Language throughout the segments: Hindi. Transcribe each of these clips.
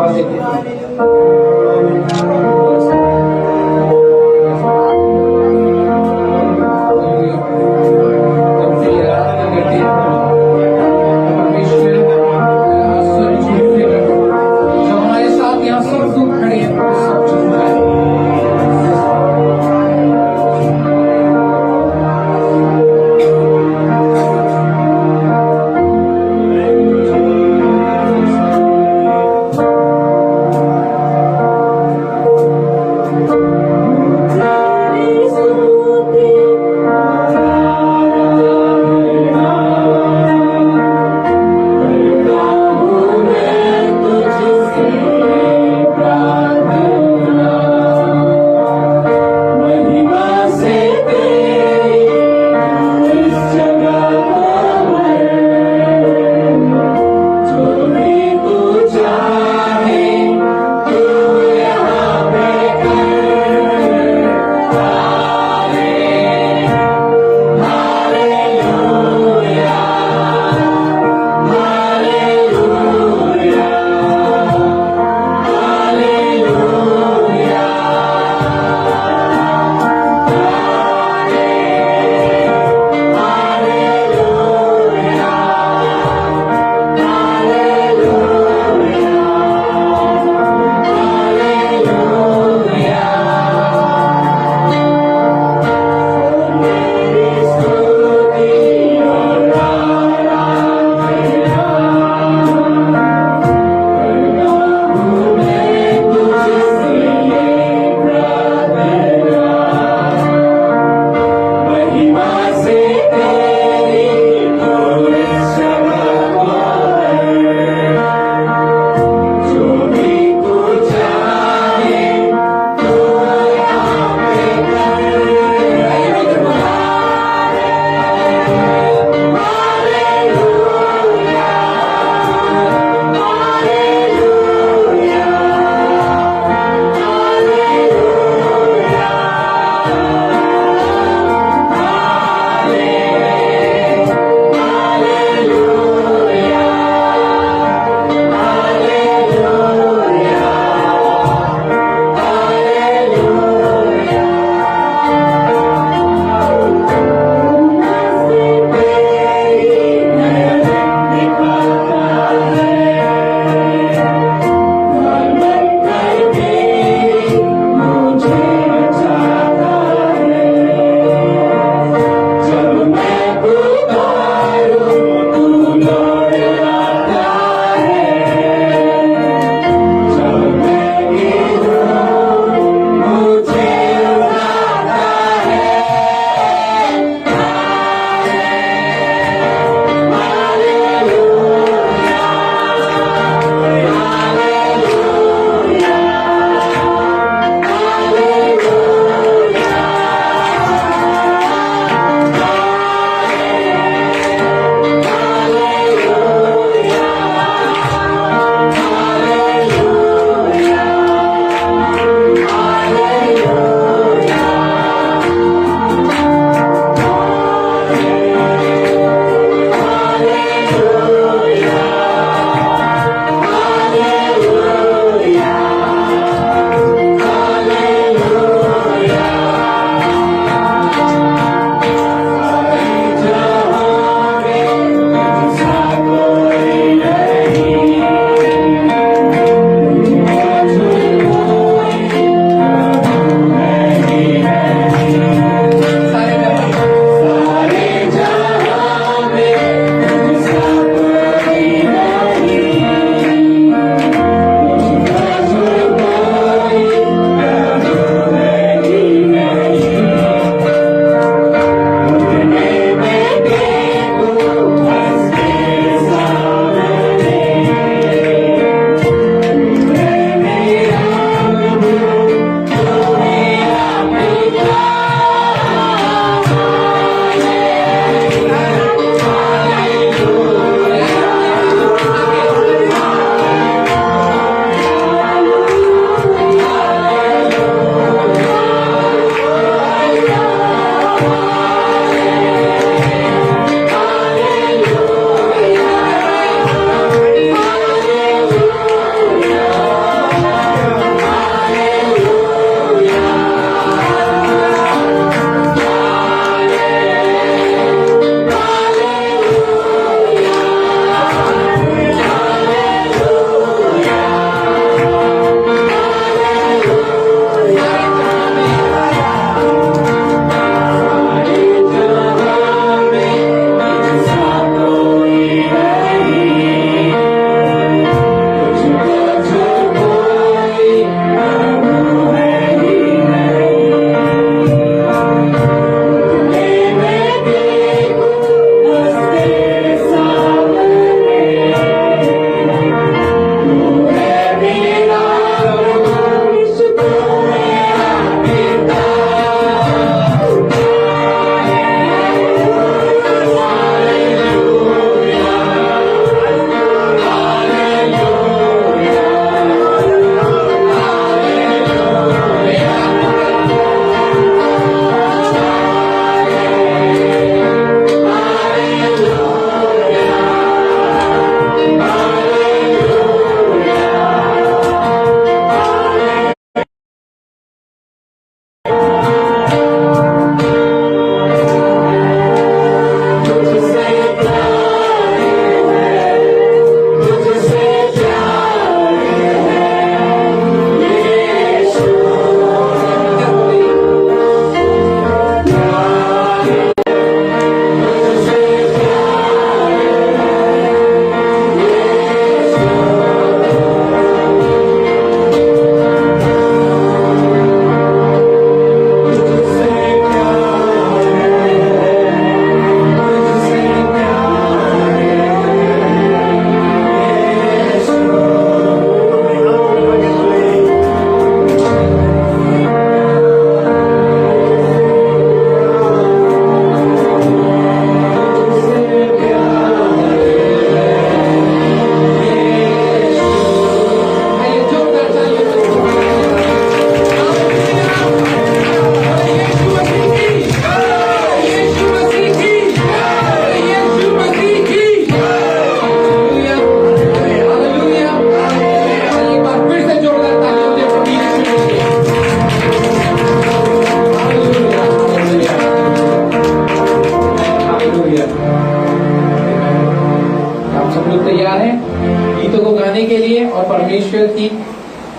बढ़ावा देते।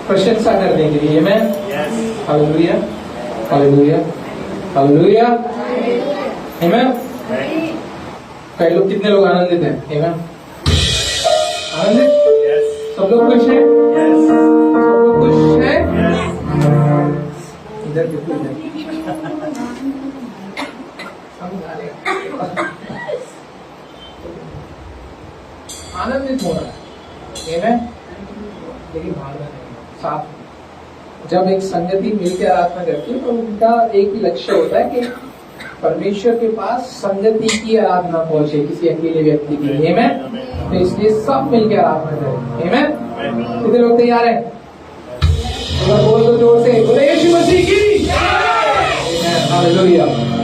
प्रशंसा करने के लिए। Amen. Hallelujah, hallelujah, hallelujah. Amen. कई लोग, कितने लोग आनंदित हैं? आमेन। आनंदित? सब लोग खुश हैं? सब लोग खुश हैं? इधर देखो, इधर आनंदित हो रहा है। आमेन। लेकिन भागना नहीं, साथ जब एक संगति मिलकर आराधना करती है तो उनका एक ही लक्ष्य होता है कि परमेश्वर के पास संगति की आराधना पहुंचे, किसी अकेले व्यक्ति की। आमेन। तो इसलिए सब मिलकर आराधना करें। आमेन। कितने लोग तैयार हैं? बोल दो जोर से, बोले यीशु मसीह की। हालेलुया।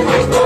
Thank you.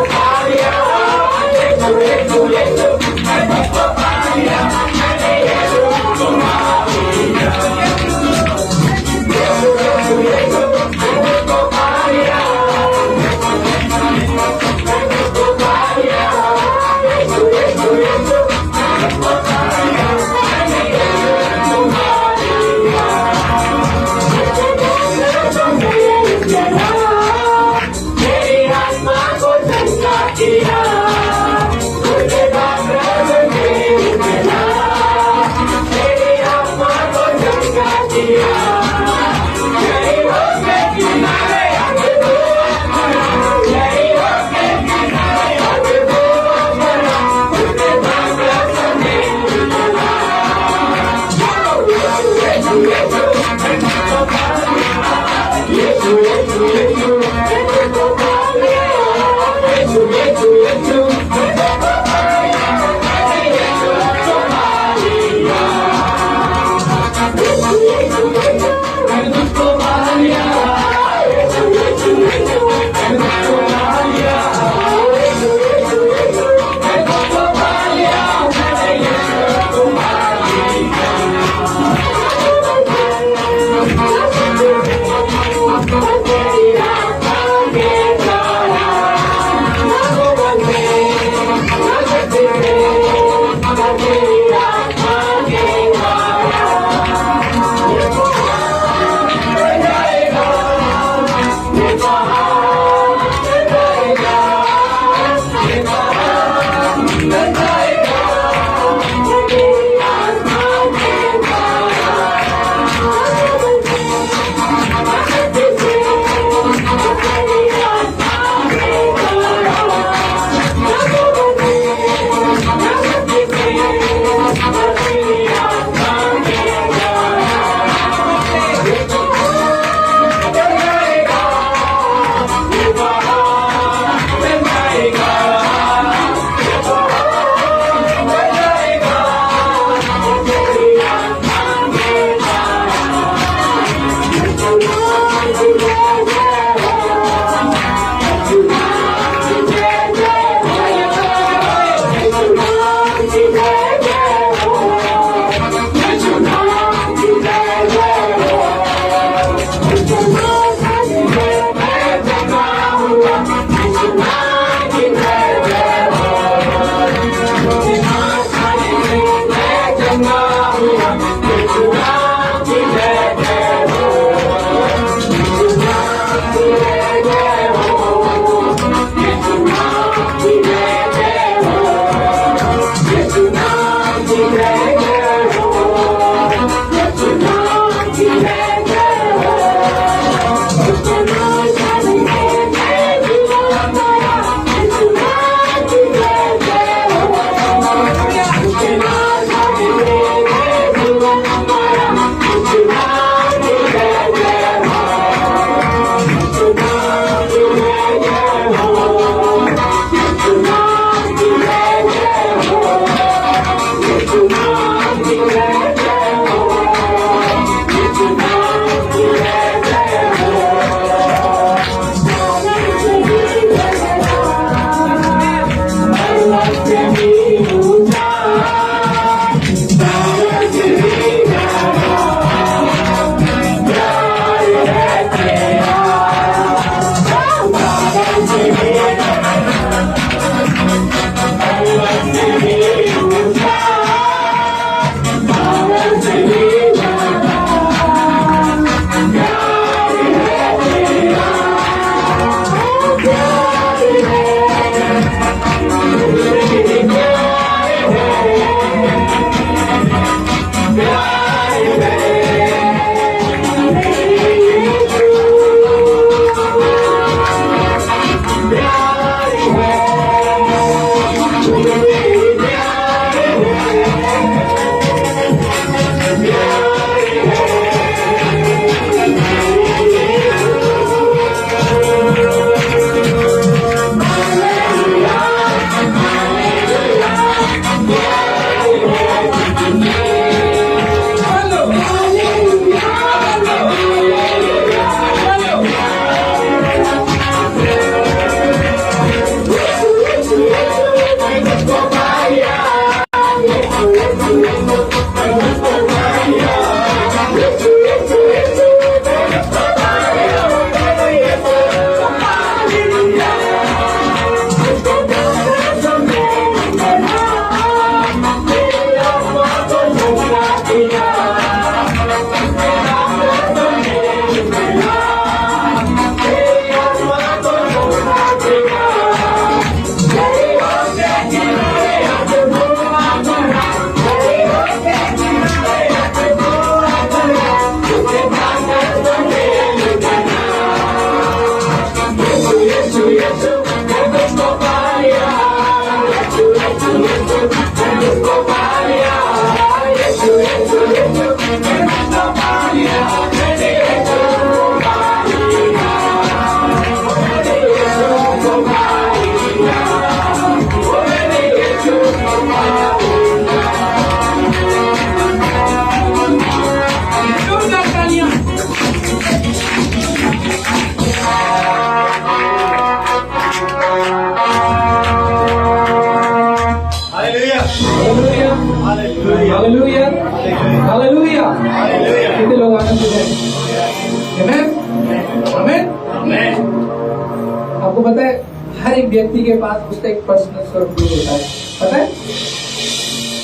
आपको पता है हर एक व्यक्ति के पास उसका एक पर्सनल स्वरूप होता है, पता है?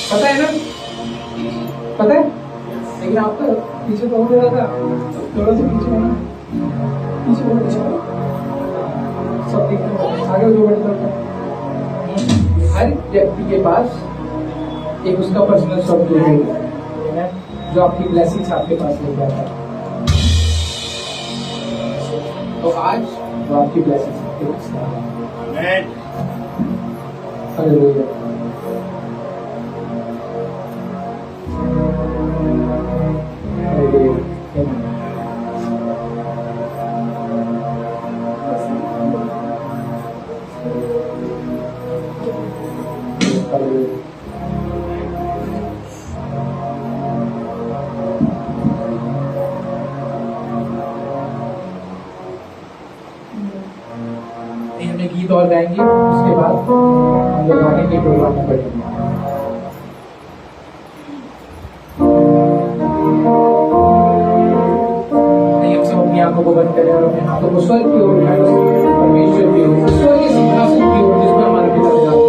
पता है ना? पता है? लेकिन आपका पीछे तो हो रहा था, थोड़ा सा पीछे होना, पीछे हो, पीछे हो। सब दिखते हैं, आगे जो बढ़ता है। हर व्यक्ति के पास एक उसका पर्सनल स्वरूप है जो आपकी ब्लेसिंग्स आपके पास ले जाता है। तो आज वो आपकी ब्लेसिंग्स आपके पास आ रहा है। हालेलुया। हालेलुया। हालेलुया। हमने गीत और गाएंगे, उसके बाद हम लोग आगे के प्रोग्राम में बढ़ेंगे। हम सब अपनी आंखों को बंद करें और अपने हाथों को स्वर्ग की ओर उठाएं, परमेश्वर की ओर, स्वर्ग के सिंहासन की ओर जिसमें हमारा पिता विराजमान है।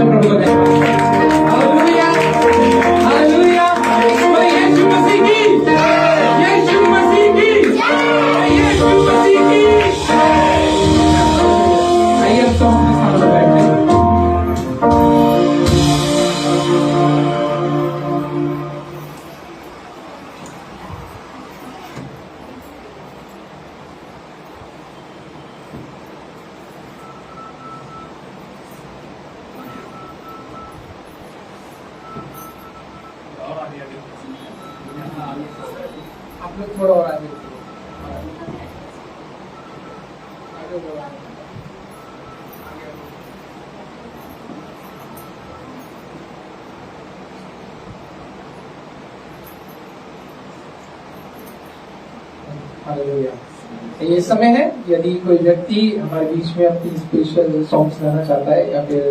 से प्रभु को धन्यवाद। Hallelujah, hallelujah. बोले यीशु मसीह की, यीशु मसीह की, यीशु मसीह की। आइए अब तो हम स्थान पर बैठते हैं। आप लोग थोड़ा और आगे बढ़ो। हालेलुया। ये समय है, यदि कोई व्यक्ति हमारे बीच में अपनी स्पेशल सॉन्ग्स गाना चाहता है या फिर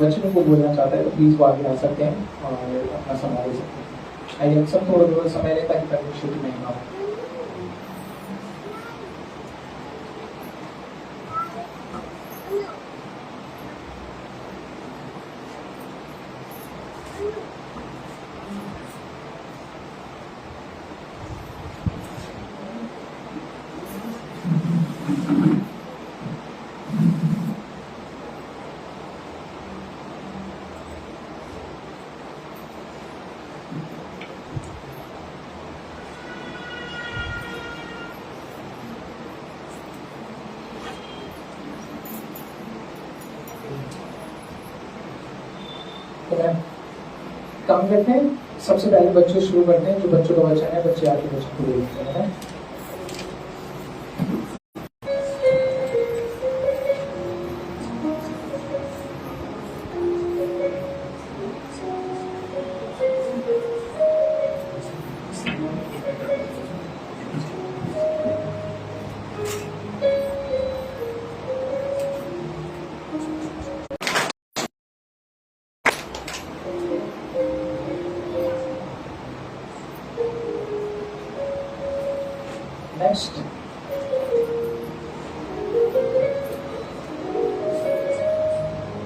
वचनों को बोलना चाहता है तो प्लीज वो आगे आ सकते हैं और अपना समय ले सकते हैं। आइए हम सब थोड़ा समय लेता है परमेश्वर की महिमा हो। काम करते हैं, सबसे पहले बच्चों शुरू करते हैं। जो बच्चों का वचन है बच्चे आके बच्चों को बोलते हैं। नेक्स्ट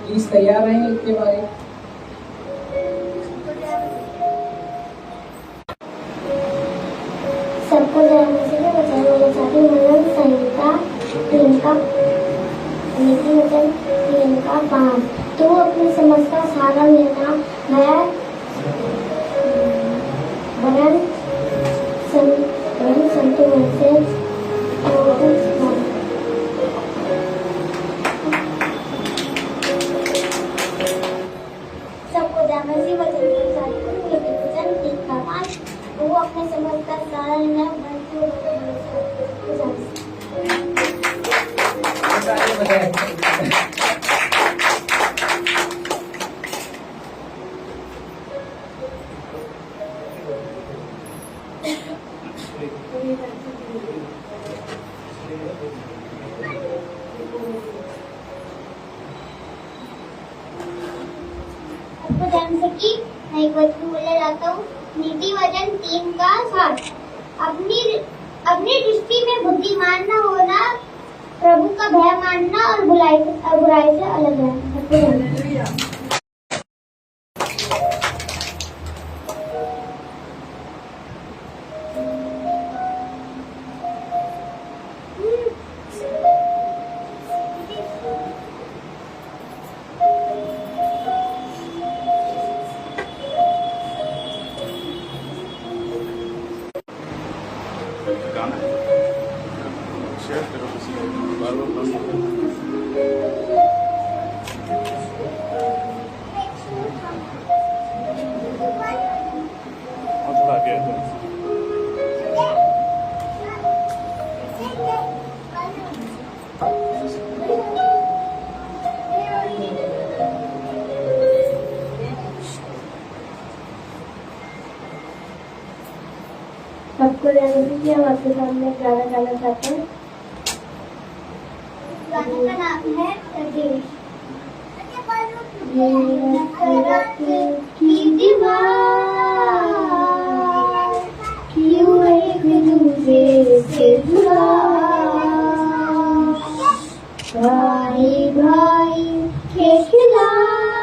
प्लीज तैयार रहेंगे इसके बारे में। सबको बचाने चाहती हूँ संहिता 3 का नीति वचन 3 का 5। तो अपनी समझ का सहारा लेना है वरन संतुलन से सबको जाने से वचन 3 का 5। वो अपने समझ का सहारा लेना आपको ध्यान से कि मैं एक वचन बोलने जाता हूँ। नीति वचन 3 का 7। अपनी दृष्टि में बुद्धिमान न होना, प्रभु का भय मानना और बुराई से अलग रहना। गाना शेयर करो किसी बार-बार बंद और थोड़ा आगे सबको जानने दीजिए, हम आपके सामने गाना गाना चाहते हैं। गाने का नाम है प्रदेश। की दीवार क्यों एक दूसरे से जुड़ा, भाई भाई के खिलाफ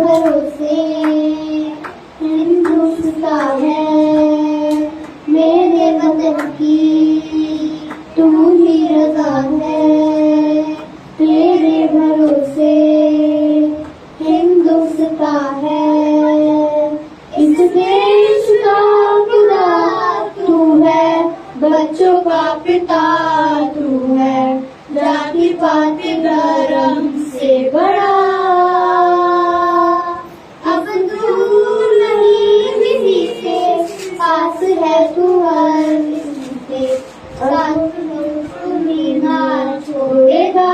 भरोसे हिंदुस्तान है, मेरे वतन की तू ही रज़ा है, तेरे भरोसे हिंदुस्तान है। इस देश का खुदा तू है, बच्चों का पिता तू है, जाति पाति धर्म से बड़ा। अब दूर नहीं किसी से, पास है तू हर किसी से, साथ तुम्हें ना छोड़ेगा।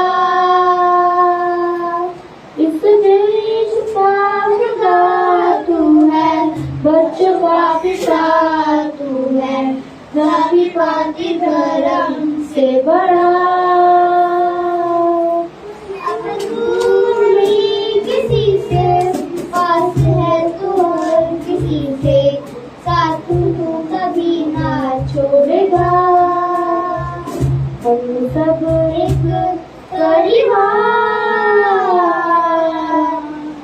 इस देश का खुदा तू है, बच्चों का पिता तू है, जाति पाति धर्म से बड़ा। अब दूर नहीं किसी से, पास है तू हर किसी से, साथ तू कभी ना छोड़ेगा। हम सब एक परिवार,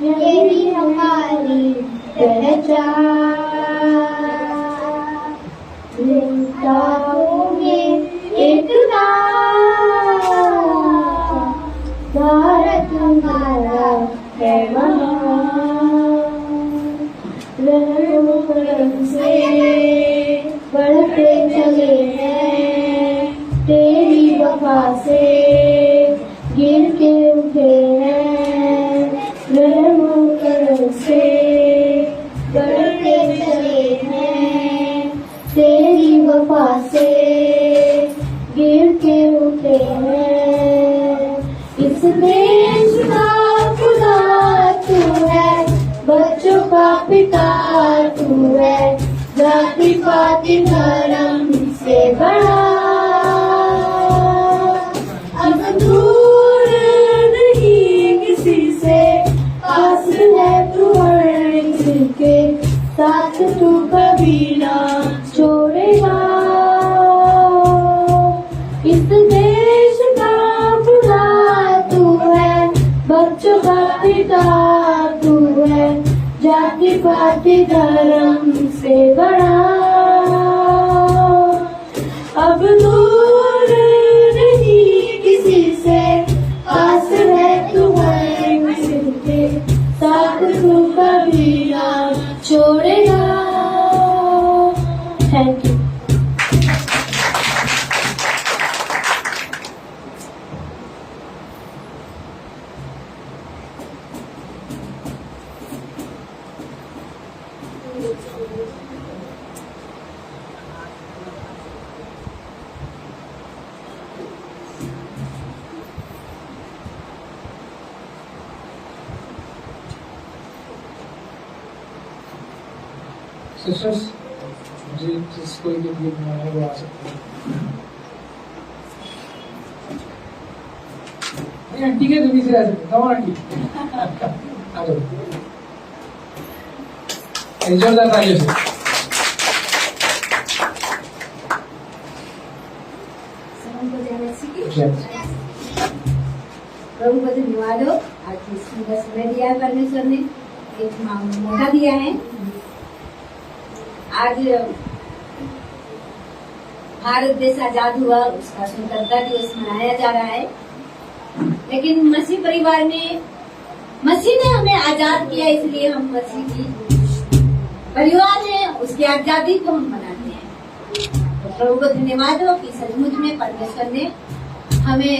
यही हमारी पहचान। एकताओं में एकता, भारत हमारा है महान। रहमों करम से बढ़ते चले हैं, तेरी वफा से गिर के उठे हैं। रहमों करम से बढ़ते चले हैं, तेरी वफा से गिर के उठे हैं। इस देश का खुदा तू है, बच्चों का पिता तू है, जाति पाति धर्म से बड़ा। अब दूर नहीं किसी से, पास है तू हर किसी के, साथ तू कभी ना छोड़ेगा। इस देश का खुदा तू है, बच्चों का पिता तू है, जाति पाति धर्म से बड़ा। अब दूर नहीं किसी से, पास है तू हर किसी के, साथ तू कभी ना छोड़ेगा। Thank you. सिस्टर्स, मुझे जिसको ये गिफ्ट बनाना है वो आ सकते हैं। नहीं, आंटी के जमीन से आ सकते हैं। कौन आंटी? आ जाओ। जोरदार तालियों से। प्रभु को धन्यवाद हो, आज इस सुंदर समय दिया है परमेश्वर ने, एक मौका दिया है। आज भारत देश आजाद हुआ, उसका स्वतंत्रता दिवस मनाया जा रहा है। लेकिन मसीह परिवार में मसीह ने हमें आजाद किया, इसलिए हम मसीह की परिवार है, उसकी आजादी को हम मनाते हैं। तो प्रभु को धन्यवाद हो कि सचमुच में परमेश्वर ने हमें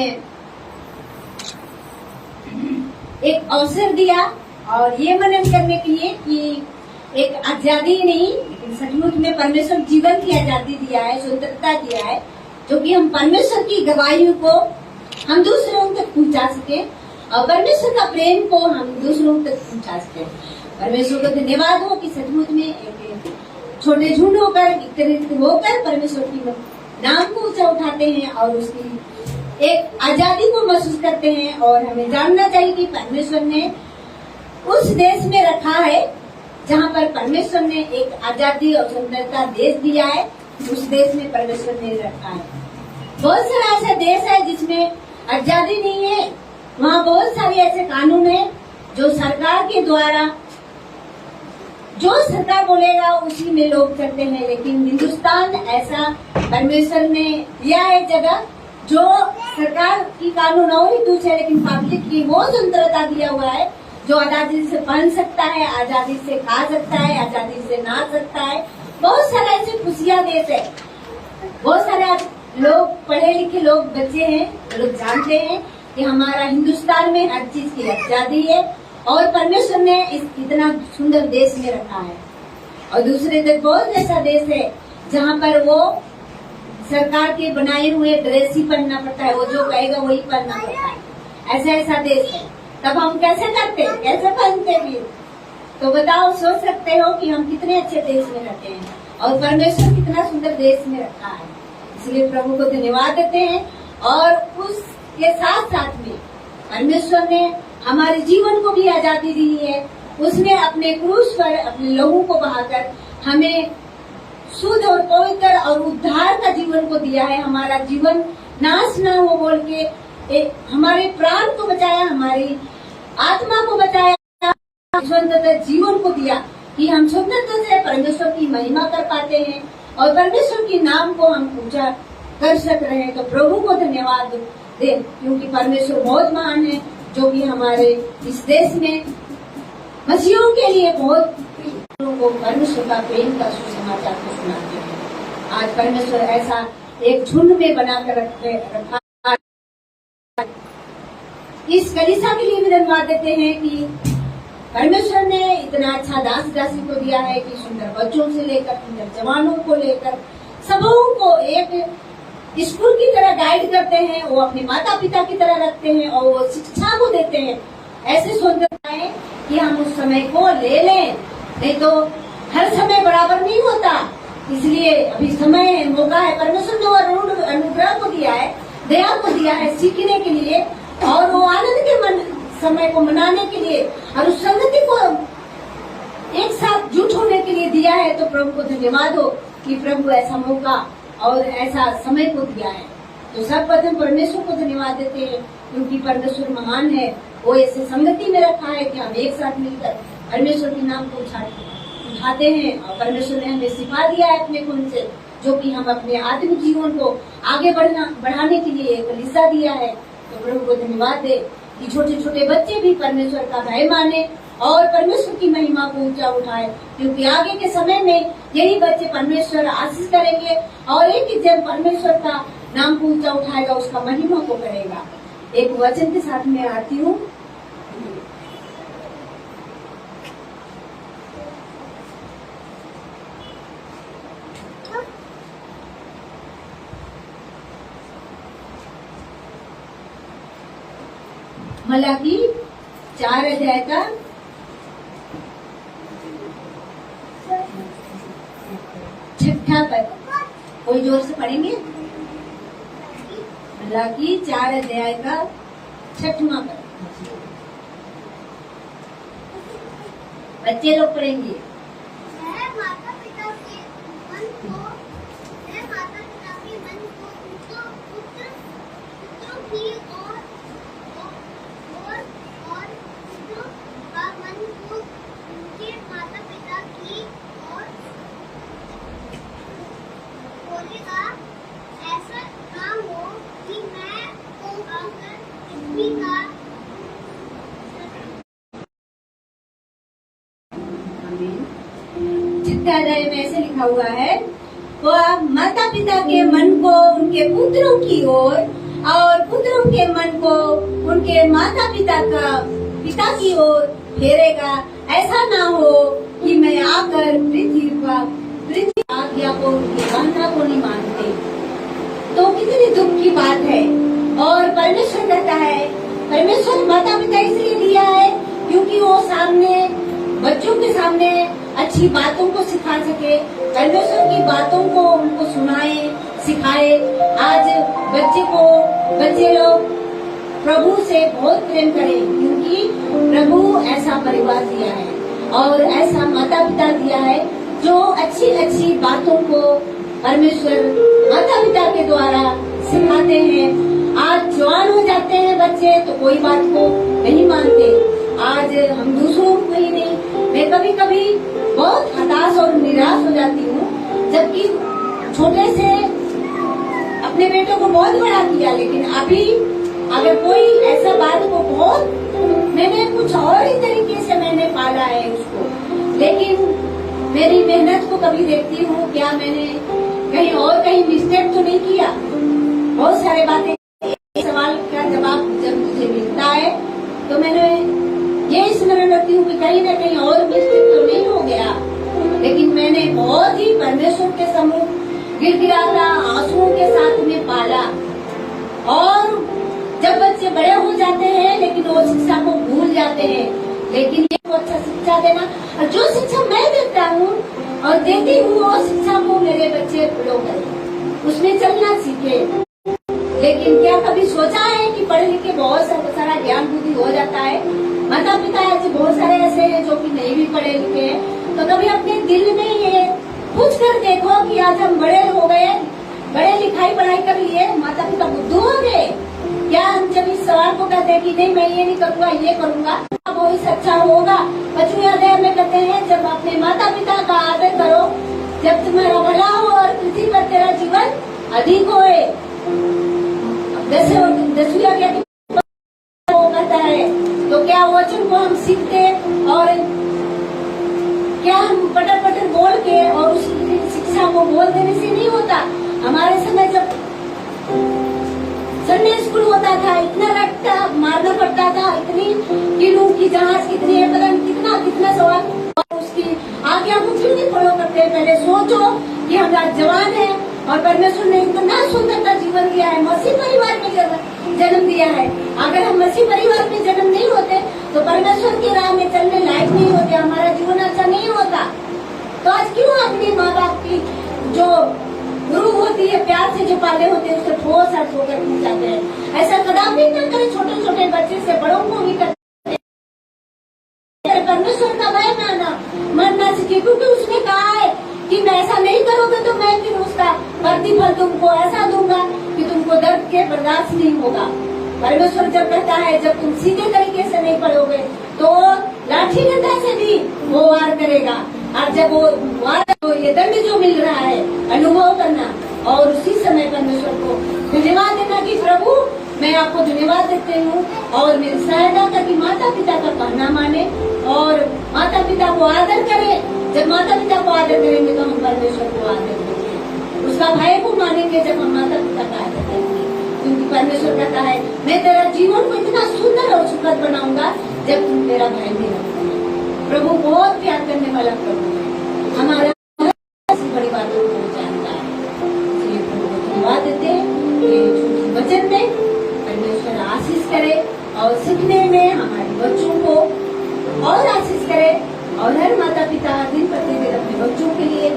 एक अवसर दिया और ये मनन करने के लिए कि एक आजादी नहीं, लेकिन सचमुच में परमेश्वर जीवन की आजादी दिया है, स्वतंत्रता दिया है, जो कि हम परमेश्वर की गवाही को हम दूसरों तक पहुंचा सके और परमेश्वर का प्रेम को हम दूसरों तक पहुंचा सके। परमेश्वर को धन्यवाद हो कि सचमुच में एक छोटे झुंड होकर, एकत्रित होकर परमेश्वर की नाम को ऊंचा उठाते हैं और उसकी एक आजादी को महसूस करते हैं। और हमें जानना चाहिए कि परमेश्वर ने उस देश में रखा है जहाँ पर परमेश्वर ने एक आजादी और स्वतंत्रता देश दिया है, उस देश में परमेश्वर ने रखा है। बहुत सारा ऐसा देश है जिसमें आजादी नहीं है, वहाँ बहुत सारे ऐसे कानून है जो सरकार के द्वारा जो सरकार बोलेगा उसी में लोग चलते हैं, लेकिन हिंदुस्तान ऐसा परमेश्वर ने दिया है जगह जो सरकार की कानून और ही कुछ है, लेकिन पब्लिक की वो स्वतंत्रता दिया हुआ है जो आजादी से पहन सकता है, आजादी से खा सकता है, आजादी से नाच सकता है। बहुत सारे ऐसे खुशियां देश है, बहुत सारे लोग पढ़े लिखे लोग बच्चे हैं, लोग जानते हैं कि हमारा हिंदुस्तान में हर चीज की आजादी है और परमेश्वर ने इस इतना सुंदर देश में रखा है। और दूसरे देश बहुत ऐसा देश है जहाँ पर वो सरकार के बनाए हुए ड्रेस ही पहनना पड़ता है, वो जो कहेगा वही पहनना पड़ता है। ऐसा ऐसा देश है, तब हम कैसे करते, कैसे पहनते भी? तो बताओ, सोच सकते हो कि हम कितने अच्छे देश में रहते हैं और परमेश्वर कितना सुंदर देश में रखा है। इसलिए प्रभु को धन्यवाद देते हैं। और उसके साथ साथ में परमेश्वर ने हमारे जीवन को भी आजादी दी है। उसने अपने क्रूस पर अपने लोगों को बहाकर हमें शुद्ध और पवित्र और उद्धार का जीवन को दिया है। हमारा जीवन नाश न हो बोल के हमारे प्राण को बचाया, हमारी आत्मा को बचाया, स्वतंत्र जीवन को दिया कि हम स्वतंत्र से परमेश्वर की महिमा कर पाते हैं और परमेश्वर के नाम को हम ऊंचा कर सक रहे हैं। तो प्रभु को धन्यवाद दे, क्योंकि परमेश्वर बहुत महान है जो कि हमारे इस देश में मसीहों के लिए बहुत को परमेश्वर का प्रेम का सुसमाचार को सुनाते हैं। आज परमेश्वर ऐसा एक झुंड में बनाकर रखा। इस कलीसिया के लिए भी धन्यवाद देते हैं कि परमेश्वर ने इतना अच्छा दास दासी को दिया है कि सुंदर बच्चों से लेकर सुंदर जवानों को लेकर सबों को एक स्कूल की तरह गाइड करते हैं। वो अपने माता पिता की तरह रखते हैं और वो शिक्षा को देते हैं। ऐसे स्वतंत्रता है कि हम उस समय को ले लें, नहीं तो हर समय बराबर नहीं होता। इसलिए अभी समय है, मौका है। परमेश्वर ने वो अनुग्रह को दिया है, दया को दिया है सीखने के लिए और वो आनंद के समय को मनाने के लिए और उस संगति को एक साथ जुट होने के लिए दिया है। तो प्रभु को धन्यवाद हो कि प्रभु ऐसा मौका और ऐसा समय को दिया है। तो सर्वप्रथम परमेश्वर को धन्यवाद देते हैं, क्योंकि परमेश्वर महान है। वो ऐसे संगति में रखा है कि हम एक साथ मिलकर परमेश्वर के नाम को उठाते हैं। और परमेश्वर ने हमें सिखा दिया है अपने गुण से, जो कि हम अपने आत्मिक जीवन को आगे बढ़ाने के लिए एक लिसा दिया है। तो प्रभु को धन्यवाद दे कि छोटे छोटे बच्चे भी परमेश्वर का भय माने और परमेश्वर की महिमा को ऊंचा उठाए, क्योंकि आगे के समय में यही बच्चे परमेश्वर आशीष करेंगे और एक जब परमेश्वर का नाम को ऊंचा उठाएगा उसका महिमा को करेगा। एक वचन के साथ मैं आती हूँ। मलाकी 4 अध्याय का 6 पद, कोई जोर से पढ़ेंगे? मलाकी 4 अध्याय का 6वां पद बच्चे लोग पढ़ेंगे। माता पिता के मन को पुत्रों की और पुत्रों का मन को उनके माता पिता की ओर बोलेगा। ऐसा ना हो कि मैं आकर पृथ्वी का 6 अध्याय में ऐसे लिखा हुआ है, वह माता पिता के मन को उनके पुत्रों की ओर और पुत्रों के मन को उनके माता पिता की ओर फेरेगा। ऐसा ना हो कि मैं आकर पृथ्वी आज्ञा को उनकी वांछा को नहीं मानते। तो कितनी दुख की बात है। और परमेश्वर कहता है, परमेश्वर माता पिता इसलिए दिया है क्योंकि वो सामने बच्चों के सामने अच्छी बातों को सिखा सके, परमेश्वर की बातों को उनको सुनाए, सिखाए। आज बच्चे लोग प्रभु से बहुत प्रेम करें, क्योंकि प्रभु ऐसा परिवार दिया है और ऐसा माता पिता दिया है जो अच्छी अच्छी बातों को परमेश्वर माता पिता के द्वारा सिखाते हैं। आज जवान हो जाते हैं बच्चे तो कोई बात को नहीं मानते। आज हम दूसरों को ही नहीं, मैं कभी कभी बहुत हताश और निराश हो जाती हूँ, जबकि छोटे से अपने बेटों को बहुत बड़ा किया, लेकिन अभी अगर कोई ऐसा बात को बहुत मैंने कुछ और ही तरीके से मैंने पाला है उसको, लेकिन मेरी मेहनत को कभी देखती हूँ क्या मैंने कहीं मिस्टेक तो नहीं किया। बहुत सारे बातें सवाल का जवाब जब मुझे मिलता है तो मैंने ये स्मरण रखती हूँ कि कहीं न कहीं और मिस्टेक तो नहीं हो गया, लेकिन मैंने बहुत ही परमेश्वर के सम्मुख गिड़गिड़ाता आंसुओं के साथ में पाला। और जब बच्चे बड़े हो जाते हैं लेकिन वो शिक्षा को भूल जाते हैं, लेकिन ये को अच्छा शिक्षा देना, और जो शिक्षा मैं देता हूँ और देती हूँ वो शिक्षा को मेरे बच्चे फॉलो करें, उसमें चलना सीखे। लेकिन क्या कभी सोचा है कि पढ़े लिखे बहुत सारा ज्ञान बुद्धि हो जाता है, माता पिता ऐसे बहुत सारे ऐसे हैं जो कि नहीं भी पढ़े लिखे हैं, तो कभी अपने दिल में ये पूछ कर देखो कि आज हम बड़े हो गए, बड़े लिखाई पढ़ाई कर लिए, माता पिता बुद्धू हो गए, क्या हम जब इस सवाल को कहते हैं कि नहीं मैं ये नहीं करूँगा ये करूँगा, वो ही अच्छा होगा। बच्चों अध्याय में कहते हैं जब अपने माता पिता का आदर करो, जब तुम्हारा भला हो और पृथ्वी पर तेरा जीवन अधिक होए। दसवीं आज्ञा वो कहता है, तो क्या वचन को हम सीखते और क्या हम पटर पटर बोल के और उस शिक्षा को बोल देने से नहीं होता। हमारे समय जब संडे स्कूल होता था, इतना रट्टा मारना पड़ता था, इतनी किलो की जहाज कितनी है पता नहीं कितना कितना सवाल, और उसकी आज्ञा को फिर भी फॉलो करते। पहले सोचो कि हम आज जवान है और परमेश्वर ने इतना सुंदर का जीवन दिया है, मसीह परिवार में जन्म दिया है। अगर हम मसीह परिवार में जन्म नहीं होते तो परमेश्वर की राह में चलने लायक नहीं होते, हमारा जीवन अच्छा नहीं होता। तो आज क्यों अपने माँ बाप की जो गुरु होती है, प्यार से जो पाले होते हैं, उससे ठोस अर्थ होकर पूछ जाते हैं। ऐसा कदापि न करें, छोटे छोटे बच्चे से बड़ों को भी करते हैं। परमेश्वर का भय मानना सीखिए, क्योंकि उसने कहा है कि मैं ऐसा नहीं करोगे तो मैं फिर उसका प्रतिफल तुमको ऐसा दूंगा कि तुमको दर्द के बर्दाश्त नहीं होगा। परमेश्वर जब कहता है जब तुम सीधे तरीके से नहीं पढ़ोगे तो लाठी डंडा से भी वो वार करेगा, और जब वो वार तो ये दंड जो मिल रहा है अनुभव करना, और उसी समय परमेश्वर को धन्यवाद देना कि प्रभु मैं आपको धन्यवाद देते हूँ और मेरी सहायता कर कि माता पिता का कहना माने और माता पिता को आदर करें। जब माता पिता को आदर करेंगे तो हम परमेश्वर को आदर करेंगे, उसका भय को मानेंगे जब हम माता पिता का आदर करेंगे, क्योंकि परमेश्वर कहता है मैं तेरा जीवन को इतना सुंदर और सुखद बनाऊंगा जब तुम तेरा भय नहीं रखोगे। प्रभु बहुत प्यार करने वाला प्रभु है, हमारा बड़ी बातों को जानता है, इसलिए प्रभु को धन्यवाद देते हैं कि वचन में परमेश्वर आशीष करे और सीखने में हमारे बच्चों को और आशीष करे, और हर माता पिता दिन प्रतिदिन अपने बच्चों के लिए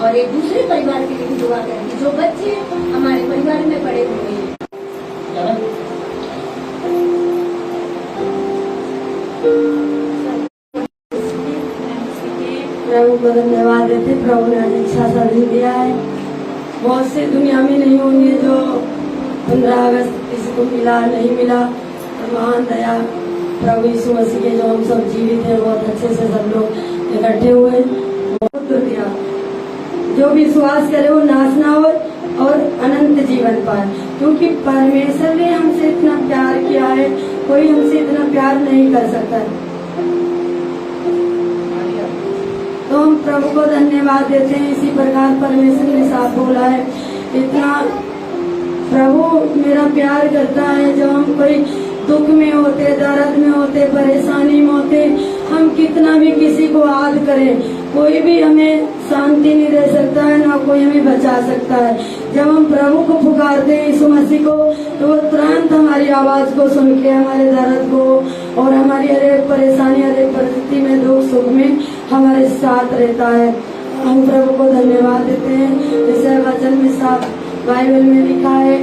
और एक दूसरे परिवार के लिए भी दुआ करें कि जो बच्चे हमारे परिवार में बड़े हुए हैं। प्रभु को धन्यवाद देते, प्रभु ने आज अच्छा सर्दी दिया है। बहुत से दुनिया में नहीं होंगे जो 15 अगस्त किसी को मिला नहीं मिला, और महान दया प्रभु यीशु मसीह के जो हम सब जीवित हैं, बहुत अच्छे से सब लोग इकट्ठे हुए, बहुत दिया। जो विश्वास करे वो नाश ना हो और अनंत जीवन पाए, क्योंकि परमेश्वर ने हमसे इतना प्यार किया है, कोई हमसे इतना प्यार नहीं कर सकता है। तो हम प्रभु को धन्यवाद देते हैं। इसी प्रकार परमेश्वर ने साथ बोला है, इतना प्रभु मेरा प्यार करता है। जब हम कोई दुख में होते, दर्द में होते, परेशानी में होते, हम कितना भी किसी को याद करें, कोई भी हमें शांति नहीं दे सकता है, ना कोई हमें बचा सकता है। जब हम प्रभु को पुकारते हैं यीशु मसीह को, तो वो तुरंत हमारी आवाज को सुन के हमारे दर्द को और हमारी हर एक परेशानी, हर एक परिस्थिति में, दुख सुख में हमारे साथ रहता है। हम प्रभु को धन्यवाद देते हैं। जैसे वचन में साफ बाइबल में लिखा है,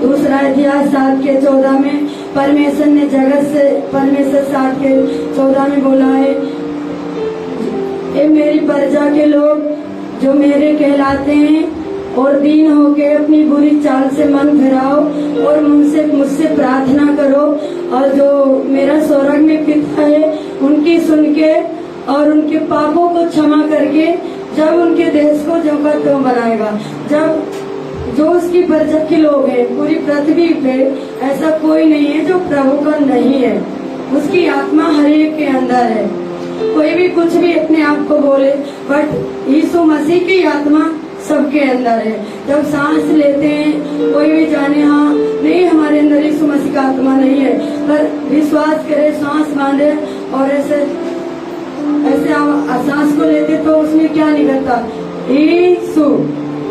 दूसरा इतिहास 7:14 में परमेश्वर ने जगत से, परमेश्वर 7:14 में बोला है, ये मेरी प्रजा के लोग जो मेरे कहलाते हैं और दीन होके अपनी बुरी चाल से मन फिराओ और मुझसे प्रार्थना करो और जो मेरा स्वर्ग में पिता है उनकी सुन के और उनके पापों को क्षमा करके जब उनके देश को जो का त्यों बनाएगा। जब जो उसकी प्रजा के लोग हैं पूरी पृथ्वी पे ऐसा कोई नहीं है जो प्रभु का नहीं है। उसकी आत्मा हर एक के अंदर है। कोई भी कुछ भी अपने आप को बोले बट यीशु मसीह की आत्मा सबके अंदर है। जब सांस लेते हैं कोई भी जाने हाँ नहीं हमारे अंदर यीशु मसीह का आत्मा नहीं है, पर विश्वास करे सांस बांधे और ऐसे सांस को लेते तो उसमें क्या निकलता, यीशु,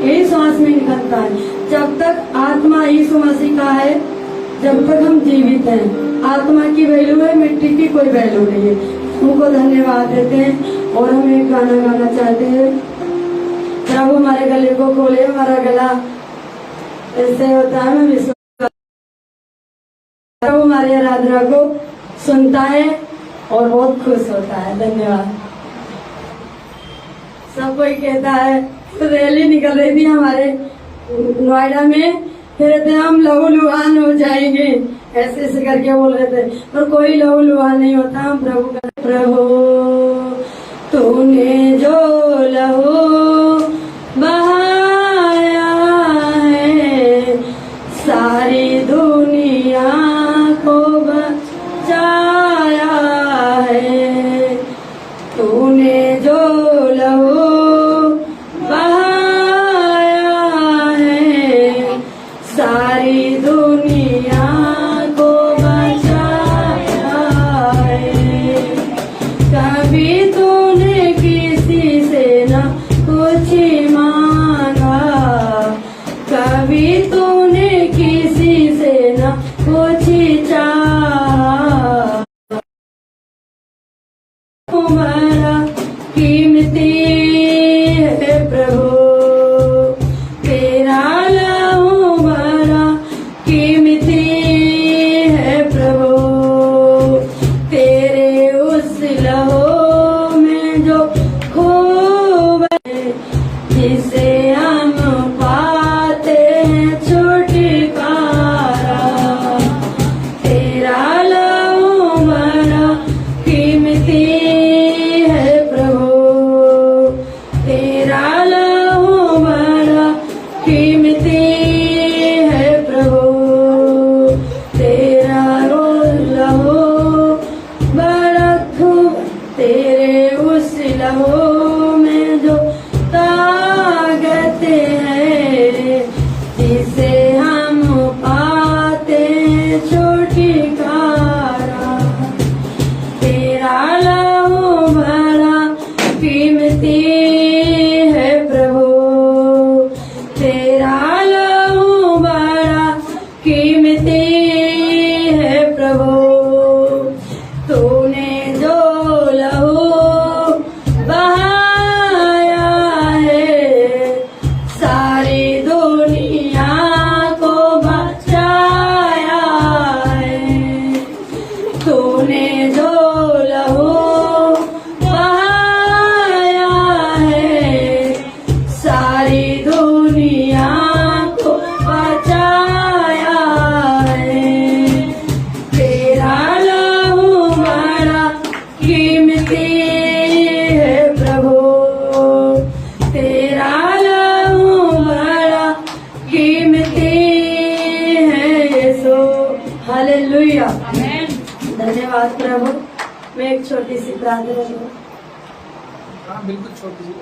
यही सांस में निकलता है। जब तक आत्मा यीशु मसीह का है जब तक हम जीवित हैं। आत्मा की वैल्यू है, मिट्टी की कोई वैल्यू नहीं है। उनको धन्यवाद देते हैं और हम एक गाना गाना चाहते हैं। प्रभु हमारे गले को खोले, हमारा गला ऐसे होता है, मैं विश्वास प्रभु हमारी आराधना को सुनता है और बहुत खुश होता है। धन्यवाद। सब कोई कहता है, रैली निकल रही थी हमारे नोएडा में, फिर कहते हम लहूलुहान हो जाएंगे, ऐसे ऐसे करके बोल रहे थे, पर कोई लहूलुहान नहीं होता। हम प्रभु का प्रभु तूने जो लहू बहाया है सारी दुनिया को बचाया है। तूने जो लहू बहाया है सारी दुनिया को बचाया है। कभी तूने किसी से न कुछ मांगा, कभी तूने किसी से न कुछ चाहा। तुम्हारा कीमती है प्रभु तेरा लहू बड़ा कीमती है प्रभु। तेरे उस लहू में जो खूब है जिसे हम पाते हैं छुटकारा। तेरा लहू बड़ा कीमती है प्रभु। तेरा लहू बड़ा कीमती है प्रभु। तेरा लहू बड़ा खूब, तेरे उस लहू में जो ताकत है जिसे हम पाते हैं छुटकारा। तेरा लहू बड़ा कीमती है प्रभु। तेरा लहू बड़ा कीमती है प्रभु। तूने जो लहू बहाया है सारी दुनिया को बचाया है। तूने जो लहू बहाया है सारी दुनिया को बचाया है। तेरा लहू बड़ा कीमती है प्रभु। तेरा लहू बड़ा कीमती है यीशु। हालेलुया। धन्यवाद प्रभु। मैं एक छोटी सी प्रार्थना करूं। हाँ बिल्कुल छोटी सी।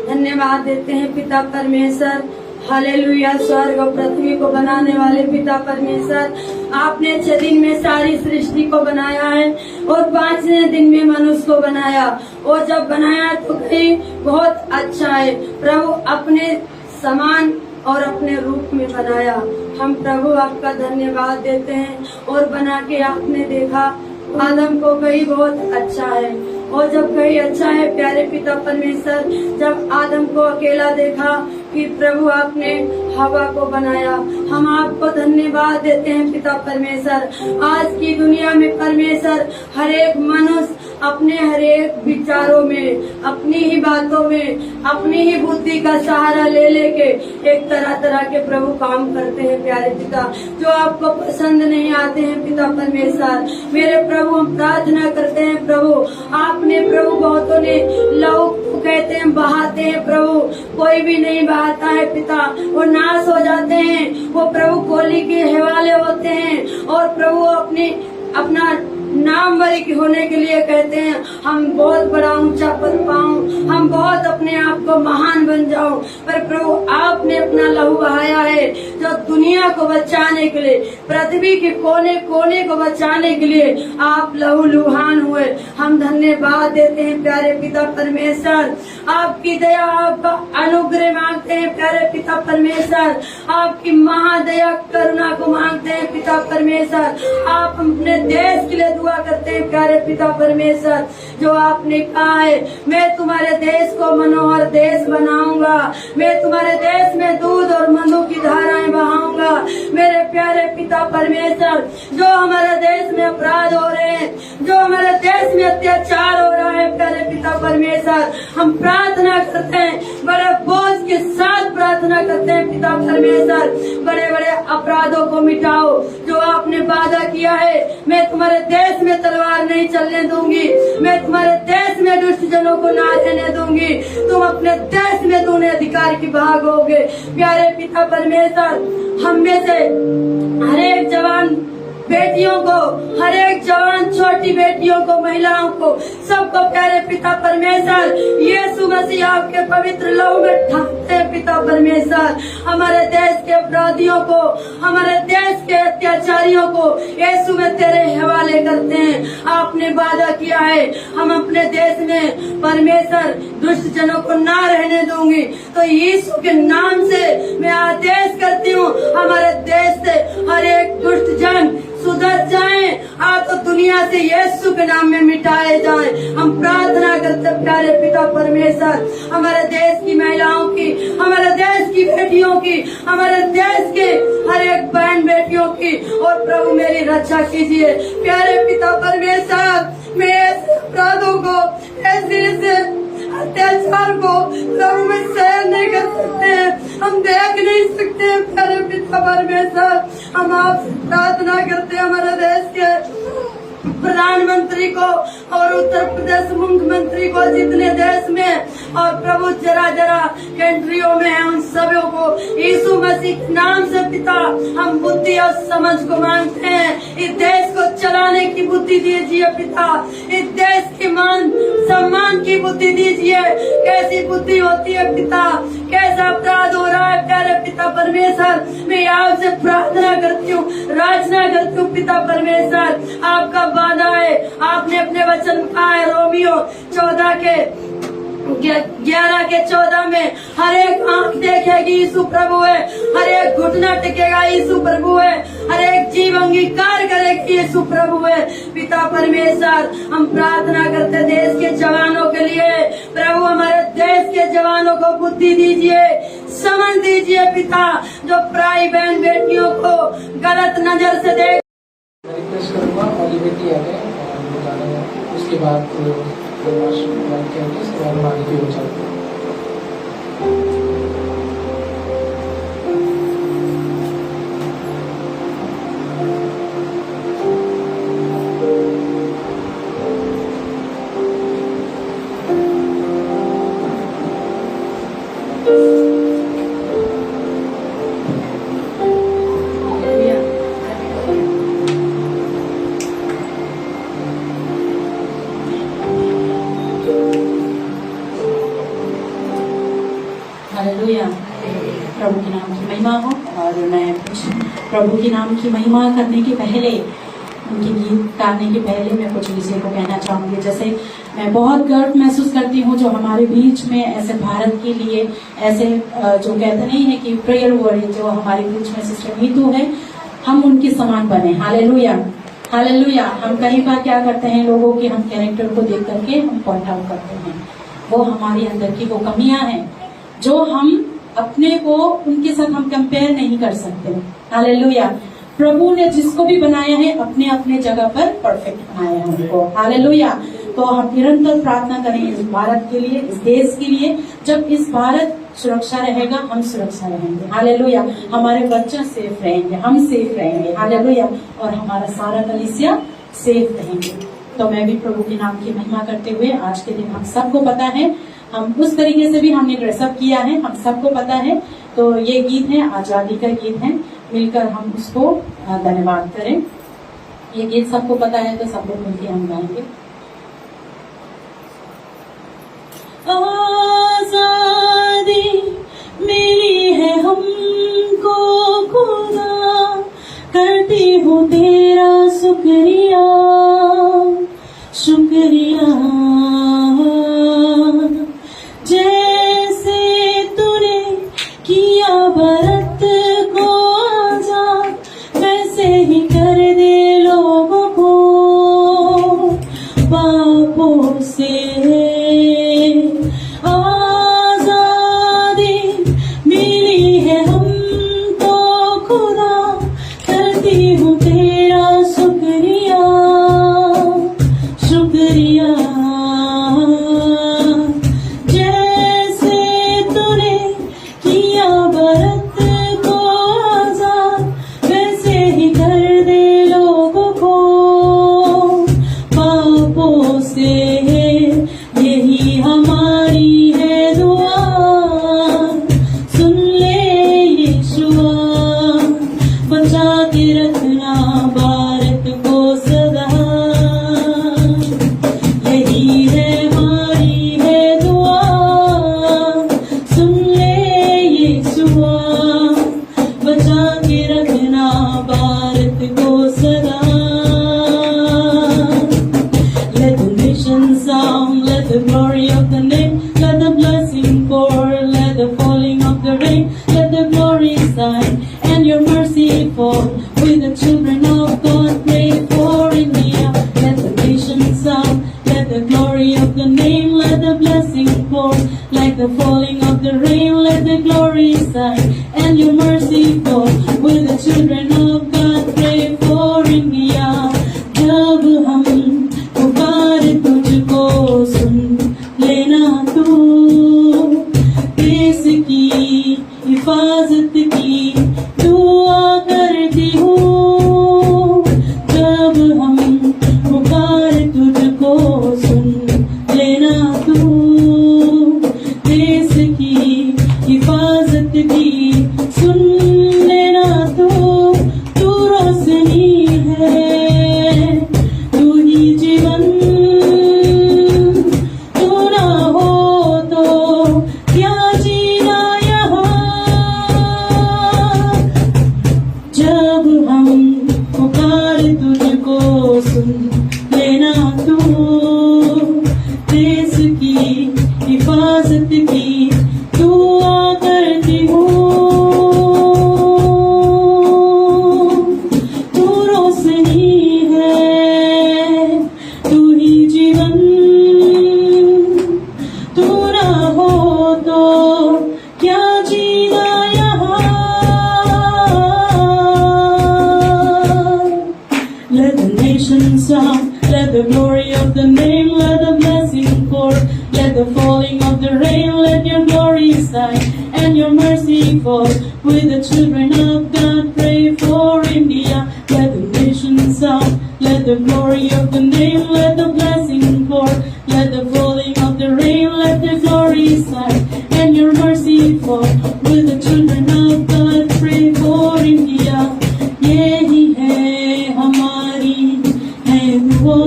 धन्यवाद देते हैं पिता परमेश्वर। हालेलुया। स्वर्ग और पृथ्वी को बनाने वाले पिता परमेश्वर, आपने 6 दिन में सारी सृष्टि को बनाया है और 5वें दिन में मनुष्य को बनाया। और जब बनाया तो कहीं बहुत अच्छा है प्रभु, अपने समान और अपने रूप में बनाया। हम प्रभु आपका धन्यवाद देते हैं। और बना के आपने देखा आदम को कहीं बहुत अच्छा है, और जब कहीं अच्छा है प्यारे पिता परमेश्वर, जब आदम को अकेला देखा कि प्रभु आपने हवा को बनाया। हम आपको धन्यवाद देते हैं पिता परमेश्वर। आज की दुनिया में परमेश्वर हर एक मनुष्य अपने हर एक विचारों में, अपनी ही बातों में, अपनी ही बुद्धि का सहारा ले लेके एक तरह तरह के प्रभु काम करते हैं प्यारे पिता, जो आपको पसंद नहीं आते हैं पिता परमेश्वर। मेरे प्रभु हम प्रार्थना करते हैं प्रभु, आपने प्रभु बहुतों ने लहू कहते हैं बहाते हैं प्रभु, कोई भी नहीं बहाता है पिता, वो नाश हो जाते हैं, वो प्रभु कोली के हवाले होते हैं और प्रभु अपना नाम वरी होने के लिए कहते हैं हम बहुत बड़ा ऊंचा पद पाऊं, हम बहुत अपने आप को महान बन जाऊं। पर प्रभु आपने अपना लहू बहाया है जो दुनिया को बचाने के लिए, पृथ्वी के कोने कोने को बचाने के लिए आप लहू लुहान हुए। हम धन्यवाद देते हैं प्यारे पिता परमेश्वर, आपकी दया आपका अनुग्रह मांगते हैं प्यारे पिता परमेश्वर, आपकी महादया करुणा को मांगते हैं पिता परमेश्वर। आप अपने देश के लिए दुआ करते हैं प्यारे पिता परमेश्वर, जो आपने कहा है मैं तुम्हारे देश को मनोहर देश बनाऊंगा, मैं तुम्हारे देश में दूध और मधु की धाराएं बहाऊंगा। मेरे प्यारे पिता परमेश्वर, जो हमारे देश में अपराध हो रहे हैं, जो हमारे देश में अत्याचार हो रहा है प्यारे पिता परमेश्वर, हम प्रार्थना करते हैं, बड़े बोझ के साथ प्रार्थना करते हैं पिता परमेश्वर, बड़े बड़े अपराधों को मिटाओ। जो आपने वादा किया है मैं तुम्हारे देश में तलवार नहीं चलने दूंगी, मैं तुम्हारे देश में दुष्ट जनों को ना रहने दूंगी, तुम अपने देश में दूने अधिकार की भागोगे। प्यारे पिता परमेश्वर, हम में से हर एक जवान बेटियों को, हर एक जवान छोटी बेटियों को, महिलाओं को, सबको प्यारे पिता परमेश्वर यीशु मसीह आपके पवित्र लहू में ढकते हैं पिता परमेश्वर। हमारे देश के अपराधियों को, हमारे देश के अत्याचारियों को यीशु में तेरे हवाले करते हैं। आपने वादा किया है हम अपने देश में परमेश्वर दुष्ट जनों को ना रहने दूंगी, तो यीशु के नाम से मैं आदेश करती हूँ हमारे देश से हर एक दुष्ट जन सुधर जाएं, आज तो दुनिया से यीशु के नाम में मिटाए जाएं। हम प्रार्थना करते प्यारे पिता परमेश्वर, हमारे देश की महिलाओं की, हमारे देश की बेटियों की, हमारे देश के हर एक बहन बेटियों की, और प्रभु मेरी रक्षा कीजिए प्यारे पिता परमेश्वर। मैं ऐसे अपराधों को, ऐसे अत्याचार को प्रभु में सहन नहीं कर सकते, हम देख नहीं सकते प्यारे पिता परमेश्वर। हम आपसे प्रार्थना करते हैं हमारे देश के प्रधानमंत्री को और उत्तर प्रदेश मुख्यमंत्री को, जितने देश में और प्रभु जरा जरा कंट्रियों में है उन सभी को यीशु मसीह के नाम से पिता हम बुद्धि और समझ को मांगते हैं। इस देश को चलाने की बुद्धि दीजिए पिता, इस देश की मान सम्मान की बुद्धि दीजिए। कैसी बुद्धि होती है पिता, कैसा अपराध हो रहा है प्यारे पिता परमेश्वर। मैं आपसे प्रार्थना करती हूँ, राजना करती हूँ पिता परमेश्वर। आपका वादा है, आपने अपने वचन में कहा है रोमियो 11:14 में हर एक आंख देखेगी यीशु प्रभु है, हर एक घुटना टिकेगा यीशु प्रभु है, हर एक जीव अंगीकार करेगी यीशु प्रभु है। पिता परमेश्वर हम प्रार्थना करते देश के जवानों के लिए, प्रभु हमारे देश के जवानों को बुद्धि दीजिए, समझ दीजिए पिता, जो प्राय बहन बेटियों को गलत नजर से देख। रिक्वेस्ट करूंगा ऑलिविटी आ गए वो गाना है, उसके बाद उसके बाद हम आगे की ओर चलते हैं। हालेलुया, प्रभु के नाम की महिमा हो। और मैं कुछ प्रभु के नाम की महिमा करने के पहले, उनके गीत गाने के पहले मैं कुछ विषय को कहना चाहूंगी। जैसे मैं बहुत गर्व महसूस करती हूँ जो हमारे बीच में ऐसे भारत के लिए ऐसे जो कहते नहीं है कि प्रेयर वॉरियर जो हमारे बीच में सिस्टर नीतू है, हम उनके समान बने। Hallelujah, hallelujah. हम कई बार क्या करते हैं, लोगों के हम कैरेक्टर को देख करके हम पॉइंट आउट करते हैं, वो हमारे अंदर की वो कमियां हैं जो हम अपने को उनके साथ हम कंपेयर नहीं कर सकते। हालेलुया। प्रभु ने जिसको भी बनाया है अपने अपने जगह पर परफेक्ट बनाया है उनको। हालेलुया। तो हम निरंतर प्रार्थना करें इस भारत के लिए, इस देश के लिए। जब इस भारत सुरक्षा रहेगा, हम सुरक्षा रहेंगे। हालेलुया। हमारे बच्चे सेफ रहेंगे, हम सेफ रहेंगे। हालेलुया। और हमारा सारा कलीसिया सेफ रहेंगे। तो मैं भी प्रभु के नाम की महिमा करते हुए, आज के दिन हम सबको पता है, हम उस तरीके से भी हमने ड्रेसअप किया है, हम सबको पता है। तो ये गीत है, आजादी का गीत है, मिलकर हम उसको धन्यवाद करें। ये गीत सबको पता है तो सब लोग मिलकर हम गाएंगे। आजादी मेरी है हमको खुदा, करती हूँ तेरा शुक्रिया, शुक्रिया। जैसे तूने किया भारत को आजाद, वैसे ही कर दे लोगों को पापों से। आजादी मिली है हमको खुदा, करती हूँ तेरा शुक्रिया, शुक्रिया। जैसे तूने किया भारत को आजाद, वैसे ही कर दे लोगों को पापों से। यही हमारी है दुआ, सुन ले यीशुआ, बचा के रखना भारत को सदा। यही है हमारी है दुआ, सुन ले यीशुआ, बचा के रखना भारत को सदा। Let the nations song, let the glory of the name, let the blessing pour, let the falling of the rain, let the glory shine, and your mercy fall. With the children of God pray for India. Let the nations song, let the glory of the name, let the blessing pour, like the falling of the rain, let the glory shine, and your mercy fall. With the children of God pray for India. जब हम पुकारे तुझको, सुन लेना तू, देश की हिफाजत की दुआ करती हूँ। जब हम पुकारे तुझको, सुन लेना तू, देश की हिफाजत की सुन लेना तू। तू रोशनी है, तू ही जीवन, तू ना हो तो क्या जीना यहाँ। जब हम पुकारे तुझको, सुन लेना तू, देश की हिफाजत की दुआ करती हूँ। तू रोशनी है, तू ही जीवन, तू ना हो तो क्या जीना यहाँ। Let the nations song, let the glory of the name, let the blessing pour, let the falling of the rain, let your glory shine, and your mercy fall. With the children of God pray for India. Let the nations song, let the glory of the name, let the blessing pour, let the falling of the rain, let the glory shine, and your mercy fall. With the children of God pray for India. यही है हमारी है दुआ,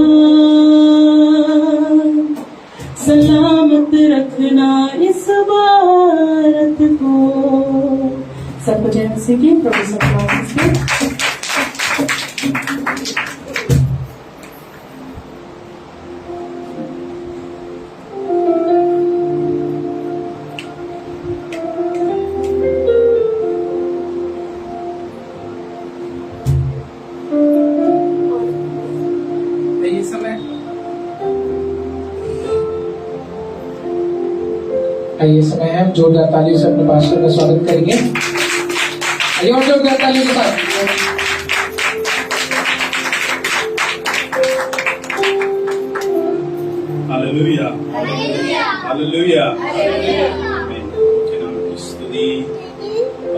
सलामत रखना इस भारत को। सबको जय मसीह की। प्रभु सबको आशीष दे। ये समय ये समय है, हम जोरदार तालियों से अपने पास्टर का स्वागत करेंगे। आइए और जोरदार तालियों के साथ। Hallelujah hallelujah hallelujah hallelujah. आमीन। के नाम की स्तुति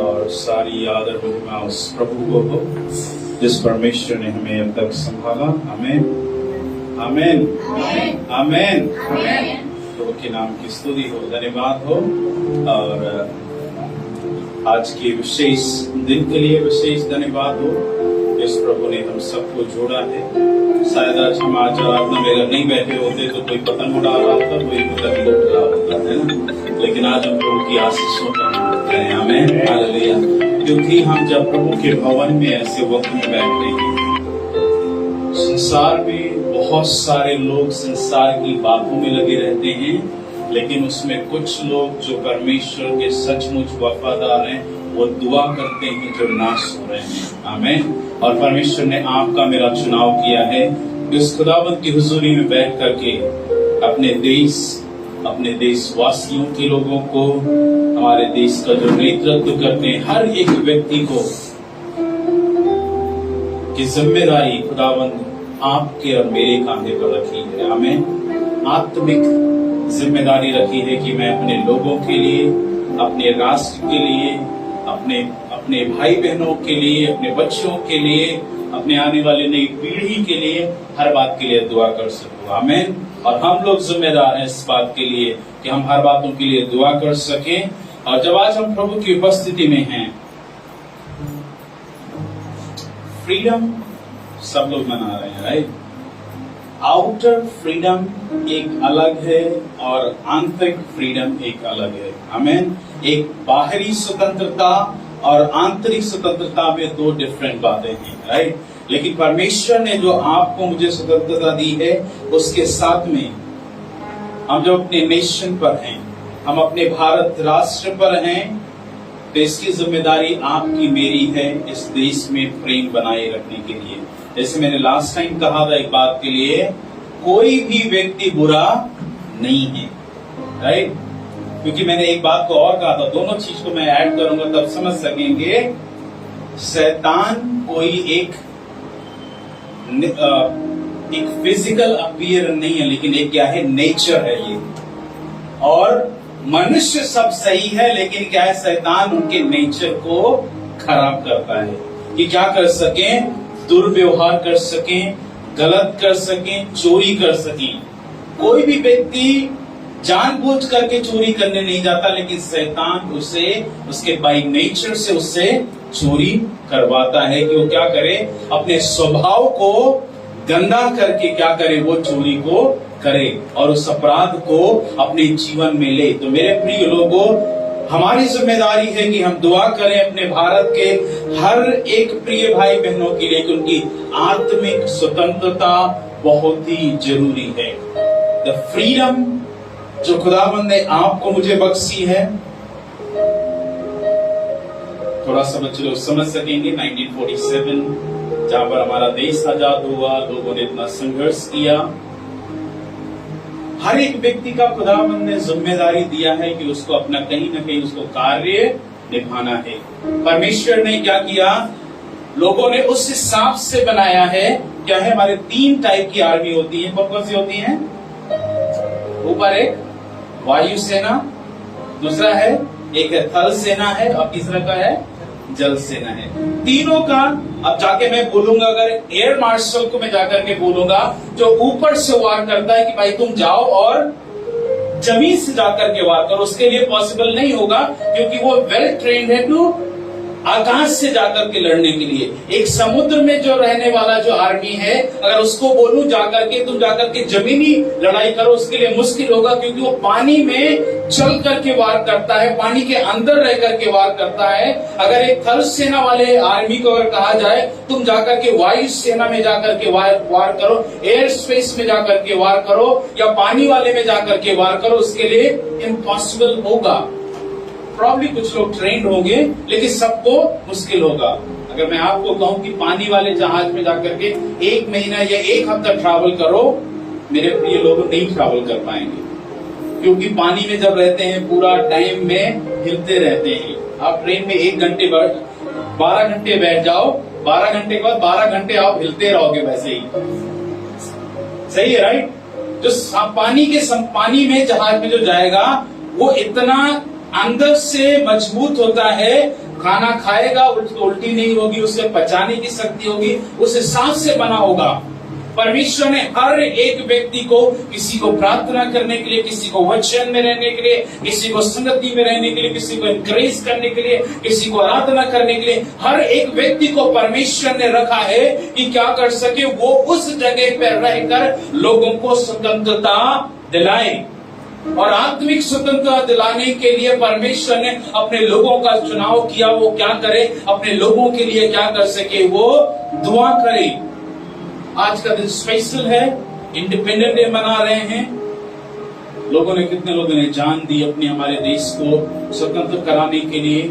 और सारी आदर महिमा उस प्रभु को हो जिस परमेश्वर ने हमें अब तक संभाला। आमीन आमीन आमीन। प्रभु के नाम की स्तुति हो, धन्यवाद हो। और आज के विशेष दिन के लिए विशेष धन्यवाद हो। इस प्रभु ने हम सबको जोड़ा है। शायद आज हम आराधना में अगर नहीं बैठे होते तो कोई पतंग उड़ा रहा था, कोई पतंग उड़ रहा होता है ना, लेकिन आज हम प्रभु की आशीषों का हैं। आमीन हालेलुया। क्योंकि हम जब प्रभु के भवन में ऐसे वक्त में बैठते हैं, संसार में बहुत सारे लोग संसार की बातों में लगे रहते हैं, लेकिन उसमें कुछ लोग जो परमेश्वर के सचमुच वफादार हैं वो दुआ करते हैं जो नाश हो रहे हैं। आमीन। और परमेश्वर ने आपका मेरा चुनाव किया है कि उस खुदावंद की हुजूरी में बैठ करके अपने देशवासियों के लोगों को, हमारे देश का जो नेतृत्व करते हैं हर एक व्यक्ति को की जिम्मेदारी खुदावंद आपके और मेरे कांधे पर रखी है। आमीन। आत्मिक जिम्मेदारी रखी है कि मैं अपने लोगों के लिए, अपने राष्ट्र के लिए, अपने भाई बहनों के लिए, अपने बच्चों के लिए, अपने आने वाली नई पीढ़ी के लिए हर बात के लिए दुआ कर सकूं। आमीन। और हम लोग जिम्मेदार हैं इस बात के लिए कि हम हर बातों के लिए दुआ कर सकें। और जब आज हम प्रभु की उपस्थिति में हैं, फ्रीडम सब लोग मना रहे हैं, राइट? आउटर फ्रीडम एक अलग है और आंतरिक फ्रीडम एक अलग है। आमीन। एक बाहरी स्वतंत्रता और आंतरिक स्वतंत्रता में दो डिफरेंट बातें हैं, राइट? लेकिन परमेश्वर ने जो आपको मुझे स्वतंत्रता दी है, उसके साथ में हम जो अपने नेशन पर हैं, हम अपने भारत राष्ट्र पर हैं, तो इसकी जिम्मेदारी आपकी मेरी है इस देश में प्रेम बनाए रखने के लिए। जैसे मैंने लास्ट टाइम कहा था एक बात के लिए, कोई भी व्यक्ति बुरा नहीं है, राइट? क्योंकि मैंने एक बात को और कहा था, दोनों चीज को मैं ऐड करूंगा तब समझ सकेंगे। शैतान कोई एक फिजिकल अपीयर नहीं है, लेकिन एक क्या है, नेचर है ये। और मनुष्य सब सही है, लेकिन क्या है, शैतान उनके नेचर को खराब करता है कि क्या कर सकें, दुर्व्यवहार कर सकें, गलत कर सकें, चोरी कर सकें। कोई भी व्यक्ति जानबूझ करके चोरी करने नहीं जाता, लेकिन शैतान उसे उसके बाई नेचर से उससे चोरी करवाता है कि वो क्या करे, अपने स्वभाव को गंदा करके क्या करे, वो चोरी को करे और उस अपराध को अपने जीवन में ले। तो मेरे प्रिय लोगों, हमारी जिम्मेदारी है कि हम दुआ करें अपने भारत के हर एक प्रिय भाई बहनों के लिए कि उनकी आत्मिक स्वतंत्रता बहुत ही जरूरी है। द फ्रीडम जो खुदावंद ने आपको मुझे बख्शी है, थोड़ा सा बच्चे लोग समझ सकेंगे। 1947 जहां पर हमारा देश आजाद हुआ, लोगों ने इतना संघर्ष किया, हर एक व्यक्ति का खुदावंद ने जिम्मेदारी दिया है कि उसको अपना कहीं न कहीं उसको कार्य निभाना है। परमेश्वर ने क्या किया, लोगों ने उस हिसाब से बनाया है। क्या है, हमारे 3 टाइप की आर्मी होती है। कौन सी होती है? ऊपर एक वायुसेना, दूसरा है एक थल सेना है, और तीसरा का है जल सेना है। तीनों का अब जाके मैं बोलूंगा, अगर एयर मार्शल को मैं जाकर के बोलूंगा जो ऊपर से वार करता है कि भाई तुम जाओ और जमीन से जाकर के वार करो, उसके लिए पॉसिबल नहीं होगा, क्योंकि वो वेल ट्रेन्ड है टू आकाश से जाकर के लड़ने के लिए। एक समुद्र में जो रहने वाला जो आर्मी है, अगर उसको बोलूं जाकर के तुम जाकर के जमीनी लड़ाई करो, उसके लिए मुश्किल होगा, क्योंकि वो पानी में चल करके वार करता है, पानी के अंदर रह करके वार करता है। अगर एक थल सेना वाले आर्मी को अगर कहा जाए तुम जाकर के वायु सेना में जाकर के वार करो, एयर स्पेस में जाकर के वार करो, या पानी वाले में जाकर के वार करो, उसके लिए इम्पॉसिबल होगा। प्रॉब्ली कुछ लोग ट्रेंड होंगे, लेकिन सबको मुश्किल होगा। अगर मैं आपको कहूं कि पानी वाले जहाज में जाकर के 1 महीना या 1 हफ्ता ट्रैवल करो, मेरे प्रिय लोग नहीं ट्रैवल कर पाएंगे, क्योंकि पानी में जब रहते हैं पूरा टाइम में हिलते रहते हैं। आप ट्रेन में 1 घंटे 12 घंटे बैठ जाओ, 12 घंटे के बाद 12 घंटे आप हिलते रहोगे वैसे ही। सही है, राइट? जो पानी में जहाज में जो जाएगा वो इतना अंदर से मजबूत होता है, खाना खाएगा उसको उल्टी नहीं होगी, उसे पचाने की शक्ति होगी, उस हिसाब से बना होगा। परमेश्वर ने हर एक व्यक्ति को, किसी को प्रार्थना करने के लिए, किसी को वचन में रहने के लिए, किसी को संगति में रहने के लिए, किसी को एनकरेज करने के लिए, किसी को आराधना करने के लिए, हर एक व्यक्ति को परमेश्वर ने रखा है कि क्या कर सके, वो उस जगह पर रहकर लोगों को स्वतंत्रता दिलाए। और आत्मिक स्वतंत्रता दिलाने के लिए परमेश्वर ने अपने लोगों का चुनाव किया। वो क्या करे, अपने लोगों के लिए क्या कर सके, वो दुआ करे। आज का दिन स्पेशल है, इंडिपेंडेंट डे मना रहे हैं। कितने लोगों ने जान दी अपने हमारे देश को स्वतंत्र कराने के लिए,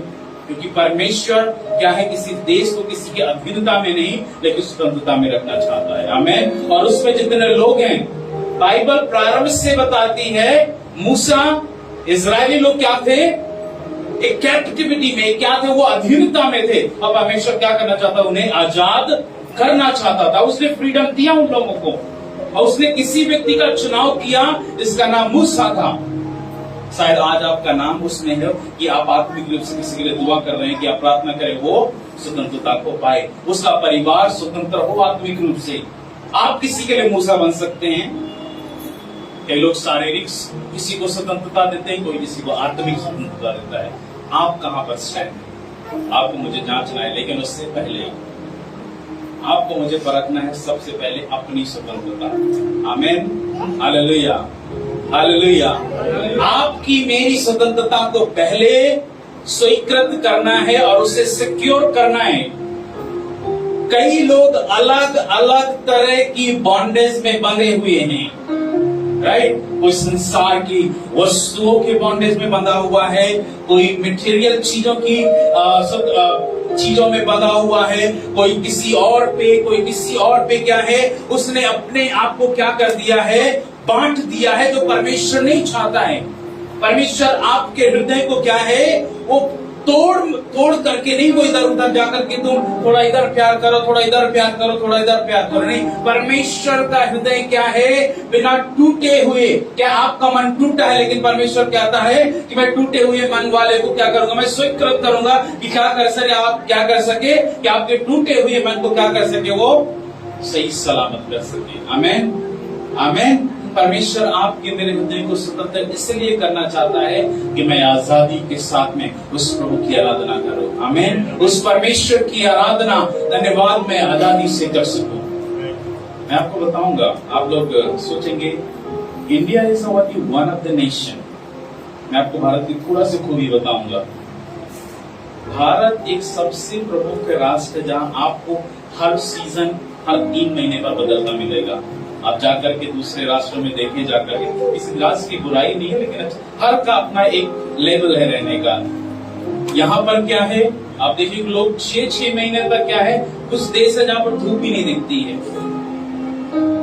क्योंकि परमेश्वर क्या है, किसी देश को किसी की अधीनता में नहीं लेकिन स्वतंत्रता में रखना चाहता है। आमीन। और उसमें जितने लोग हैं, बाइबल प्रारंभ से बताती है, मूसा, इजरायली लोग क्या थे, एक कैप्टिविटी में क्या थे, वो अधीनता में थे। अब परमेश्वर क्या करना चाहता, उन्हें आजाद करना चाहता था। उसने फ्रीडम दिया उन लोगों को, और उसने किसी व्यक्ति का चुनाव किया जिसका नाम मूसा था। शायद आज आपका नाम उसमें है कि आप आत्मिक रूप से किसी के लिए दुआ कर रहे हैं कि आप प्रार्थना करें वो स्वतंत्रता को पाए, उसका परिवार स्वतंत्र हो आत्मिक रूप से। आप किसी के लिए मूसा बन सकते हैं। कई लोग शारीरिक किसी को स्वतंत्रता देते हैं, कोई किसी को आत्मिक स्वतंत्रता देता है। आप कहां पर स्टैंड, आपको मुझे जांचना है, लेकिन उससे पहले आपको मुझे परखना है सबसे पहले अपनी स्वतंत्रता। आमीन, हालेलुया, हालेलुया। आपकी मेरी स्वतंत्रता को पहले स्वीकृत करना है और उसे सिक्योर करना है। कई लोग अलग अलग तरह की बॉन्डेज में बंधे हुए हैं, राइट। कोई संसार की वस्तुओं के बॉन्डेज में बंधा हुआ है, कोई मटेरियल चीजों में बंधा हुआ है, कोई किसी और पे क्या है, उसने अपने आप को क्या कर दिया है, बांट दिया है, जो परमेश्वर नहीं चाहता है। परमेश्वर आपके हृदय को क्या है, वो तोड़ करके नहीं, वो इधर उधर जाकर के तुम थोड़ा इधर प्यार करो, थोड़ा इधर प्यार करो, थोड़ा इधर प्यार करो, नहीं। परमेश्वर का हृदय क्या है, बिना टूटे हुए। क्या आपका मन टूटा है, लेकिन परमेश्वर कहता है कि मैं टूटे हुए मन वाले को क्या करूंगा, मैं स्वीकृत करूंगा कि क्या कर सके, आप क्या कर सके कि आपके टूटे हुए मन को क्या कर सके, वो सही सलामत कर सके। आमीन, आमीन। परमेश्वर आपके मेरे हृदय को स्वतंत्र इसलिए करना चाहता है कि मैं आजादी के साथ में उस प्रभु की आराधना करूं। आमीन। उस परमेश्वर की आराधना, धन्यवाद, मैं आजादी से कर सकूं। मैं आपको बताऊंगा, आप लोग सोचेंगे India is one of the nation. मैं आपको भारत की थोड़ा सी खूबी बताऊंगा। भारत एक सबसे प्रमुख राष्ट्र है जहां आपको हर सीजन हर 3 महीने पर बदलता मिलेगा। आप जाकर के दूसरे राष्ट्रों में देखें, जाकर के किसी राष्ट्र की बुराई नहीं है, लेकिन हर का अपना एक लेवल है रहने का। यहाँ पर क्या है, आप देखिए लोग 6-6 महीने तक क्या है, कुछ देश है जहाँ पर धूप भी नहीं दिखती है।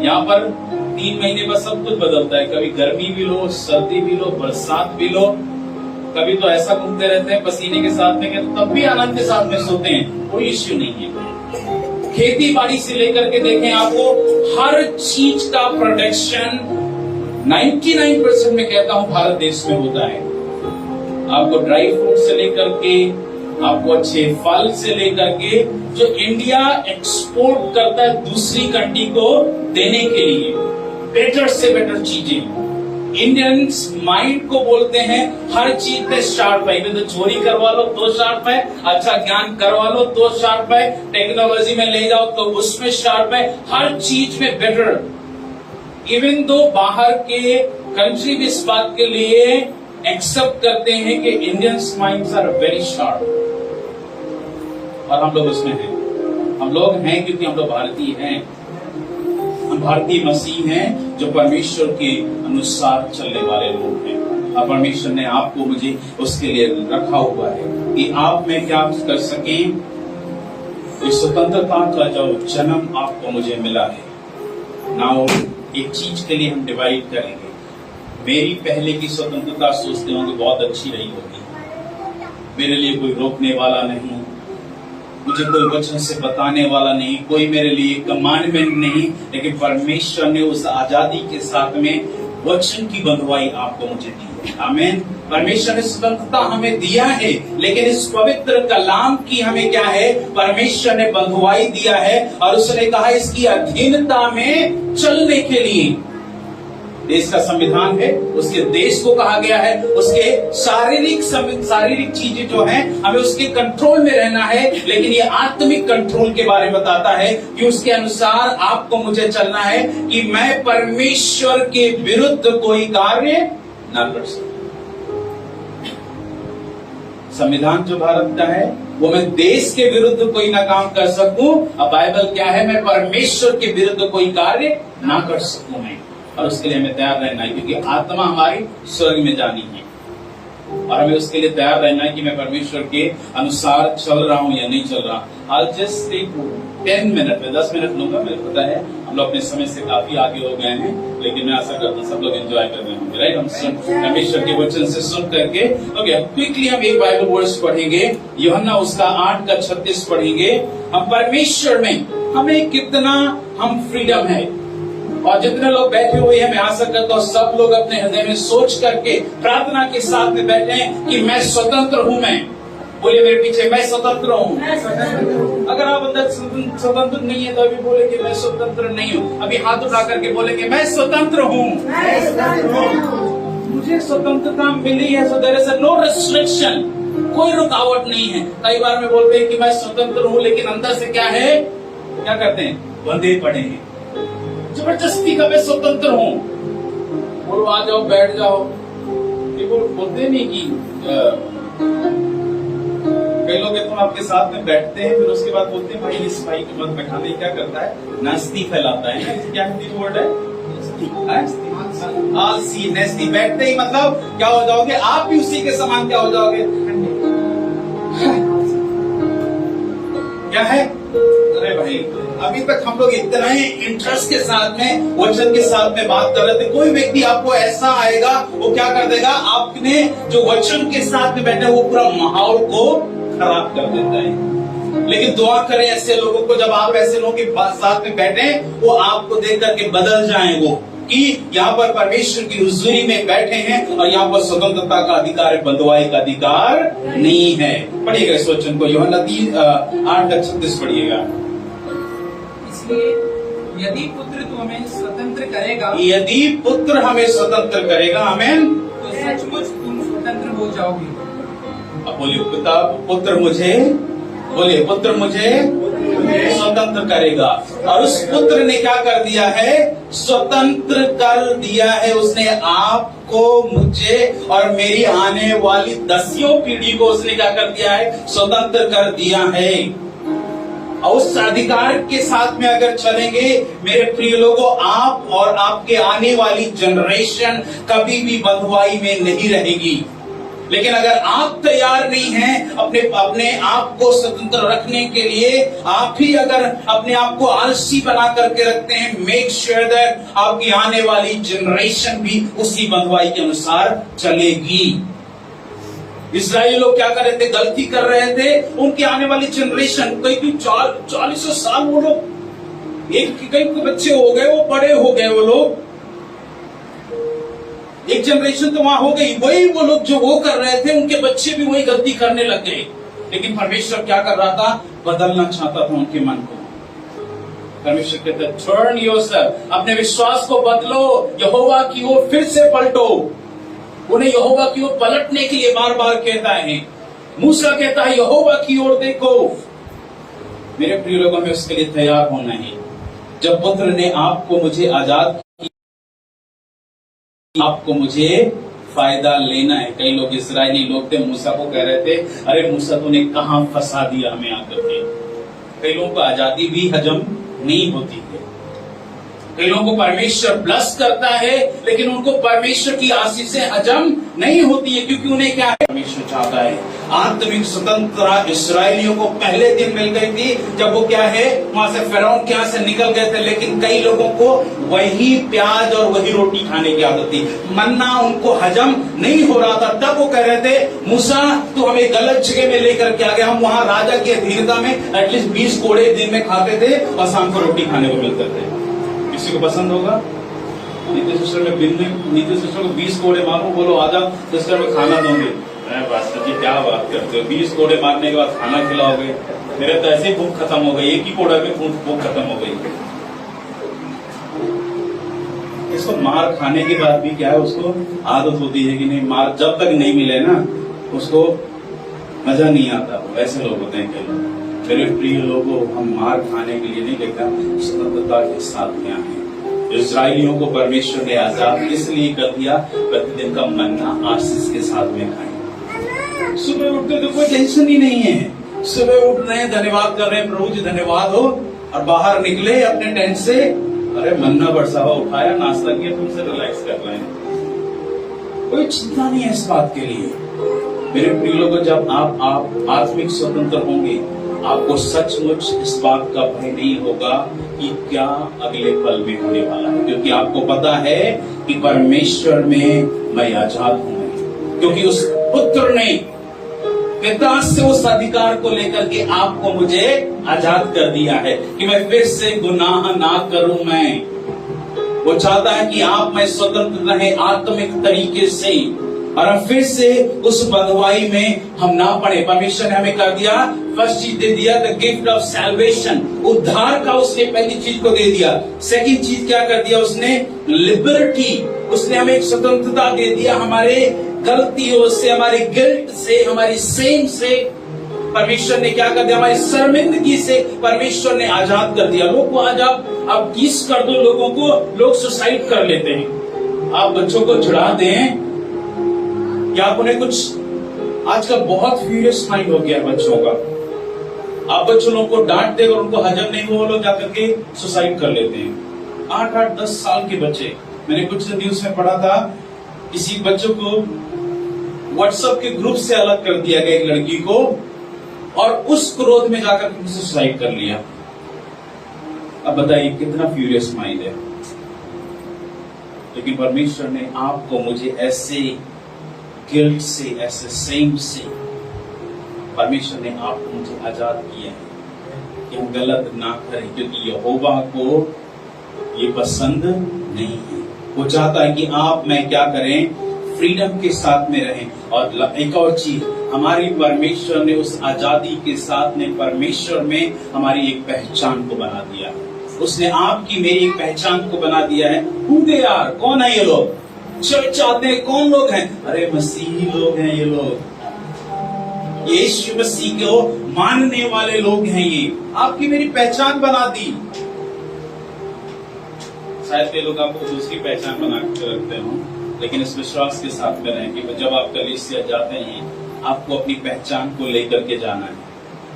यहाँ पर 3 महीने पर सब कुछ बदलता है, कभी गर्मी भी लो, सर्दी भी लो, बरसात भी लो। कभी तो ऐसा घूमते रहते हैं पसीने के साथ में, तब भी आनंद के साथ में सोते हैं, कोई इश्यू नहीं है। खेती बाड़ी से लेकर के देखें, आपको हर चीज का प्रोडक्शन 99% में कहता हूं भारत देश में होता है। आपको ड्राई फ्रूट से लेकर के, आपको अच्छे फल से लेकर के, जो इंडिया एक्सपोर्ट करता है दूसरी कंट्री को देने के लिए, बेटर से बेटर चीजें। इंडियंस माइंड को बोलते हैं हर चीज पे शार्प है। तो चोरी करवा लो तो शार्प है, अच्छा ज्ञान करवा लो तो शार्प है, टेक्नोलॉजी में ले जाओ तो उसमें शार्प है, हर चीज में बेटर। इवन दो बाहर के कंट्री भी इस बात के लिए एक्सेप्ट करते हैं कि Indians minds are very sharp, और हम लोग उसमें हैं। हम लोग हैं क्योंकि हम लोग भारतीय हैं, हम भारतीय मसीह हैं जो परमेश्वर के अनुसार चलने वाले लोग हैं। और परमेश्वर ने आपको मुझे उसके लिए रखा हुआ है कि आप में क्या कर सकें। इस स्वतंत्रता का जो जन्म आपको मुझे मिला है, नाउ एक चीज के लिए हम डिवाइड करेंगे। मेरी पहले की स्वतंत्रता सोचते होंगे बहुत अच्छी रही होगी, मेरे लिए कोई रोकने वाला नहीं, मुझे कोई वचन से बताने वाला नहीं, कोई मेरे लिए कमांडमेंट नहीं, लेकिन परमेश्वर ने उस आजादी के साथ में वचन की बंधुआई आपको मुझे दी है। आमीन। परमेश्वर ने स्वतंत्रता हमें दिया है, लेकिन इस पवित्र कलाम की हमें क्या है, परमेश्वर ने बंधुआई दिया है और उसने कहा इसकी अधीनता में चलने के लिए। देश का संविधान है, उसके देश को कहा गया है, उसके शारीरिक चीजें जो हैं हमें उसके कंट्रोल में रहना है, लेकिन ये आत्मिक कंट्रोल के बारे में बताता है कि उसके अनुसार आपको मुझे चलना है कि मैं परमेश्वर के विरुद्ध कोई कार्य ना कर सकूं। संविधान जो भारत का है वो मैं देश के विरुद्ध कोई ना काम कर सकूं। अब बाइबल क्या है, मैं परमेश्वर के विरुद्ध कोई कार्य ना कर सकूं मैं, और उसके लिए हमें तैयार रहना है, क्योंकि आत्मा हमारी स्वर्ग में जानी है और हमें उसके लिए तैयार रहना है कि मैं परमेश्वर के अनुसार चल रहा हूं या नहीं चल रहा। I'll just take 10 मिनट में 10 मिनट लूंगा। मुझे पता है हम लोग अपने समय से काफी आगे हो गए हैं, लेकिन मैं आशा करता हूँ सब लोग एंजॉय कर रहे होंगे। राइट, हम परमेश्वर के वचन से सुन करके ओके क्विकली हम एक बाइबल वर्स पढ़ेंगे, यूहन्ना उसका 8:36 पढ़ेंगे। हम परमेश्वर में हमें कितना हम फ्रीडम है, और जितने लोग बैठे हुए हैं मैं आशा करता हूँ सब लोग अपने हृदय में सोच करके प्रार्थना के साथ में बैठे हैं कि मैं स्वतंत्र हूँ। मैं बोलिए मेरे पीछे, मैं स्वतंत्र हूँ। अगर आप अंदर स्वतंत्र नहीं है तो अभी बोले कि मैं स्वतंत्र नहीं हूँ। अभी हाथ उठा करके बोलेंगे मैं स्वतंत्र हूँ, मुझे स्वतंत्रता मिली है। So there is no restriction, कोई रुकावट नहीं है। कई बार में बोलते हैं कि मैं स्वतंत्र हूँ, लेकिन अंदर से क्या है, क्या करते हैं, बंधे पड़े हैं। जबरदस्ती का मैं स्वतंत्र हूँ, बोलो आ जाओ बैठ जाओ। ये बोलते नहीं कि कई लोग तुम आपके साथ में बैठते हैं, फिर उसके बाद बोलते हैं भाई इस भाई को मत बैठाने, क्या करता है, नास्ती फैलाता है। क्या हिंदी वर्ड है, आलसी, नेस्टी। बैठते ही मतलब क्या हो जाओगे, आप भी उसी के समान क्या हो जाओगे, क्या है। अरे भाई अभी तक हम लोग इतना ही इंटरेस्ट के साथ में वचन के साथ में बात कर रहे थे। कोई व्यक्ति आपको ऐसा आएगा वो क्या कर देगा, आपने जो वचन के साथ में बैठे वो पूरा माहौल को खराब कर देता है। लेकिन दुआ करें ऐसे लोगों को, जब आप ऐसे लोगों के साथ में बैठे वो आपको देख करके बदल जाए, वो कि यहाँ पर परमेश्वर की हुजूरी में बैठे हैं और यहाँ पर स्वतंत्रता का अधिकार है, बंधुआई का अधिकार नहीं है। पढ़िएगा इस वचन को, यूहन्ना 8:36 पढ़िएगा। इसलिए यदि पुत्र तो हमें स्वतंत्र करेगा, यदि पुत्र हमें स्वतंत्र करेगा, आमीन, तो सचमुच तुम स्वतंत्र हो जाओगे। अब बोलिए पिता पुत्र मुझे, बोलिए पुत्र मुझे स्वतंत्र करेगा। और उस पुत्र ने क्या कर दिया है, स्वतंत्र कर दिया है। उसने आपको, मुझे और मेरी आने वाली 10वीं पीढ़ी को उसने क्या कर दिया है, स्वतंत्र कर दिया है। और उस अधिकार के साथ में अगर चलेंगे मेरे प्रिय लोगों, आप और आपके आने वाली जनरेशन कभी भी बंधुआई में नहीं रहेगी। लेकिन अगर आप तैयार नहीं हैं अपने आप को स्वतंत्र रखने के लिए, आप ही अगर अपने आप को आलसी बना करके रखते हैं, मेक श्योर दैट आपकी आने वाली जनरेशन भी उसी बंधुआई के अनुसार चलेगी। इस्राएली लोग क्या कर रहे थे, गलती कर रहे थे। उनकी आने वाली जनरेशन कई 40 साल वो लोग, एक कई बच्चे हो गए, वो बड़े हो गए, वो लोग एक जनरेशन तो वहां हो गई। वही वो लोग जो वो कर रहे थे उनके बच्चे भी वही गलती करने लग गए। लेकिन परमेश्वर क्या कर रहा था, बदलना चाहता था उनके मन को। परमेश्वर कहता है टर्न योरसेल्फ, अपने विश्वास को बदलो, यहोवा की ओर फिर से पलटो। उन्हें यहोवा की ओर पलटने के लिए बार बार कहता है। मूसा कहता है यहोवा की ओर देखो। मेरे प्रिय लोगों में उसके लिए तैयार होना है। जब पुत्र ने आपको मुझे आजाद, आपको मुझे फायदा लेना है। कई लोग इस्राएली लोग थे, मूसा को कह रहे थे अरे मूसा तूने कहां फंसा दिया हमें आकर के। कई लोगों को आजादी भी हजम नहीं होती है। कई लोगों को परमेश्वर ब्लेस करता है, लेकिन उनको परमेश्वर की आशीषें हजम नहीं होती है, क्योंकि उन्हें क्या है, परमेश्वर चाहता है। आत्मिक स्वतंत्रता इसराइलियों को पहले दिन मिल गई थी जब वो क्या है, वहां से फिरौन के यहाँ से निकल गए थे, लेकिन कई लोगों को वही प्याज और वही रोटी खाने की आदत थी। मन्ना उनको हजम नहीं हो रहा था। तब वो कह रहे थे, मूसा तू हमें गलत जगह में लेकर के आ गया। हम वहां राजा की अधीनता में एटलीस्ट 20 कोड़े दिन में खाते थे और शाम को रोटी खाने को मिलते थे। किसी को पसंद होगा? नीति सिस्टर में नीति सिस्टर को 20 कोड़े मारो, बोलो आजा सिस्टर में खाना दोगे। पास्टर जी क्या बात करते हो, 20 कोड़े मारने के बाद खाना खिलाओगे? मेरे तो ऐसे ही भूख खत्म हो गई, एक ही कोड़ा में भूख खत्म हो गई। इसको मार खाने के बाद भी क्या है, उसको आदत होती है कि नहीं, मार जब तक नहीं मिले ना उसको मजा नहीं आता। वैसे लोग होते हैं कई लोग। मेरे प्रिय लोगों, हम मार खाने के लिए नहीं, लेकिन स्वतंत्रता के साथ में आए। इस्राएलियों को परमेश्वर ने आजाद इसलिए कर दिया, प्रतिदिन का मन्ना आशीष के साथ में खाएं। सुबह उठते तो कोई टेंशन ही नहीं है। सुबह उठ रहे हैं, धन्यवाद कर रहे हैं, प्रभु जी धन्यवाद हो, और बाहर निकले अपने टेंट से, अरे मन्ना बरसा हुआ उठाया, नाश्ता किया, तुमसे रिलैक्स कर रहे हैं। कोई चिंता नहीं है इस बात के लिए। मेरे प्रिय लोगों, जब आप आत्मिक स्वतंत्र होंगे, आपको सचमुच इस बात का भय नहीं होगा कि क्या अगले पल में होने वाला है, क्योंकि आपको पता है कि परमेश्वर में मैं आजाद हूं। क्योंकि उस पुत्र ने पिता से उस अधिकार को लेकर के आपको मुझे आजाद कर दिया है कि मैं फिर से गुनाह ना करूं। मैं वो चाहता है कि आप में स्वतंत्र रहे आत्मिक तरीके से, और हम फिर से उस बंधुआई में हम ना पड़े। परमेश्वर ने हमें कर दिया, फर्स्ट चीज दे दिया, द गिफ्ट ऑफ सैल्वेशन, उद्धार का उसने पहली चीज को दे दिया। सेकंड चीज क्या कर दिया उसने, लिबर्टी, उसने हमें एक स्वतंत्रता दे दिया हमारे गलतियों से, हमारी गिल्ट से, हमारी सेम से। परमेश्वर ने क्या कर दिया, हमारी शर्मिंदगी से परमेश्वर ने आजाद कर दिया। लोग को आज आप किस कर दो लोगों को, लोग सुसाइड कर लेते हैं। आप बच्चों को छुड़ा दें या आप उन्हें कुछ, आजकल बहुत फ्यूरियस माइंड हो गया बच्चों का। आप बच्चों लोगों को डांट देकर उनको हजम नहीं हुआ, लोग जाकर के सुसाइड कर लेते हैं। 8-8, 10 साल के बच्चे, मैंने कुछ न्यूज में पढ़ा था, किसी बच्चों को व्हाट्सएप के ग्रुप से अलग कर दिया गया, एक लड़की को, और उस क्रोध में जाकर के उसे सुसाइड कर लिया। अब बताइए कितना फ्यूरियस माइंड है। लेकिन परमेश्वर ने आपको मुझे ऐसे गिल्ट से, ऐसे सेम से, परमेश्वर ने आपको मुझे आजाद किया है कि हम गलत ना करें, क्योंकि यहोवा को ये पसंद नहीं है। वो चाहता है कि आप मैं क्या करें, फ्रीडम के साथ में रहें। और एक और चीज, हमारी परमेश्वर ने उस आजादी के साथ में परमेश्वर में हमारी एक पहचान को बना दिया है। उसने आपकी मेरी एक पहचान को बना दिया है। Who they are? कौन है ये लोग? चर्च आते हैं, कौन लोग हैं? अरे मसीही लोग हैं ये लोग, यीशु मसीह को मानने वाले लोग हैं। ये आपकी मेरी पहचान बना दी। शायद के लोग आपको दूसरी पहचान बना के रखते हो, लेकिन इस विश्वास के साथ में रहें कि जब आप कलीसिया जाते हैं, आपको अपनी पहचान को लेकर के जाना है,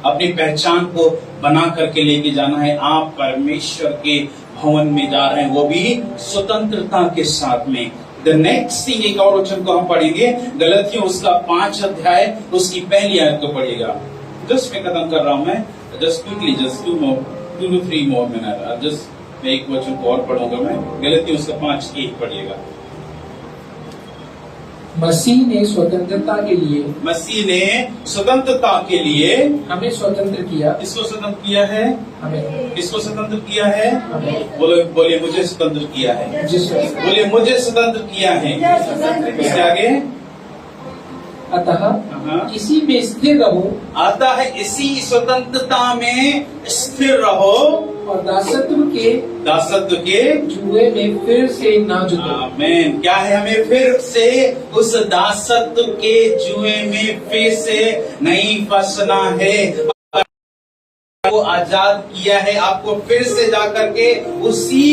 अपनी पहचान को बना करके लेके जाना है। आप परमेश्वर के भवन में जा रहे हैं, वो भी स्वतंत्रता के साथ में। द नेक्स्ट थिंग, एक और वचन को हम पढ़ेंगे, गलतियों उसका 5 अध्याय उसकी पहली आयत को पढ़ेगा। जस्ट मैं खत्म कर रहा हूं, मैं just quickly, just 2 to 3 more minutes, just मैं एक वचन को और पढ़ूंगा। मैं गलतियों उसका 5:1 पढ़िएगा। मसीह ने स्वतंत्रता के लिए, मसीह ने स्वतंत्रता के लिए हमें स्वतंत्र किया। इसको स्वतंत्र किया है, हमें इसको स्वतंत्र किया है। हमें बोलिए मुझे स्वतंत्र किया है। जिससे बोलिए मुझे स्वतंत्र किया है। इसके आगे, अतः इसी में स्थिर रहो, आता है इसी स्वतंत्रता में स्थिर रहो, और दासत्व के जुए में फिर से ना जुटो। आमीन। क्या है, हमें फिर से उस दासत्व के जुए में फिर से नहीं फंसना है। वो आजाद किया है आपको फिर से जाकर के उसी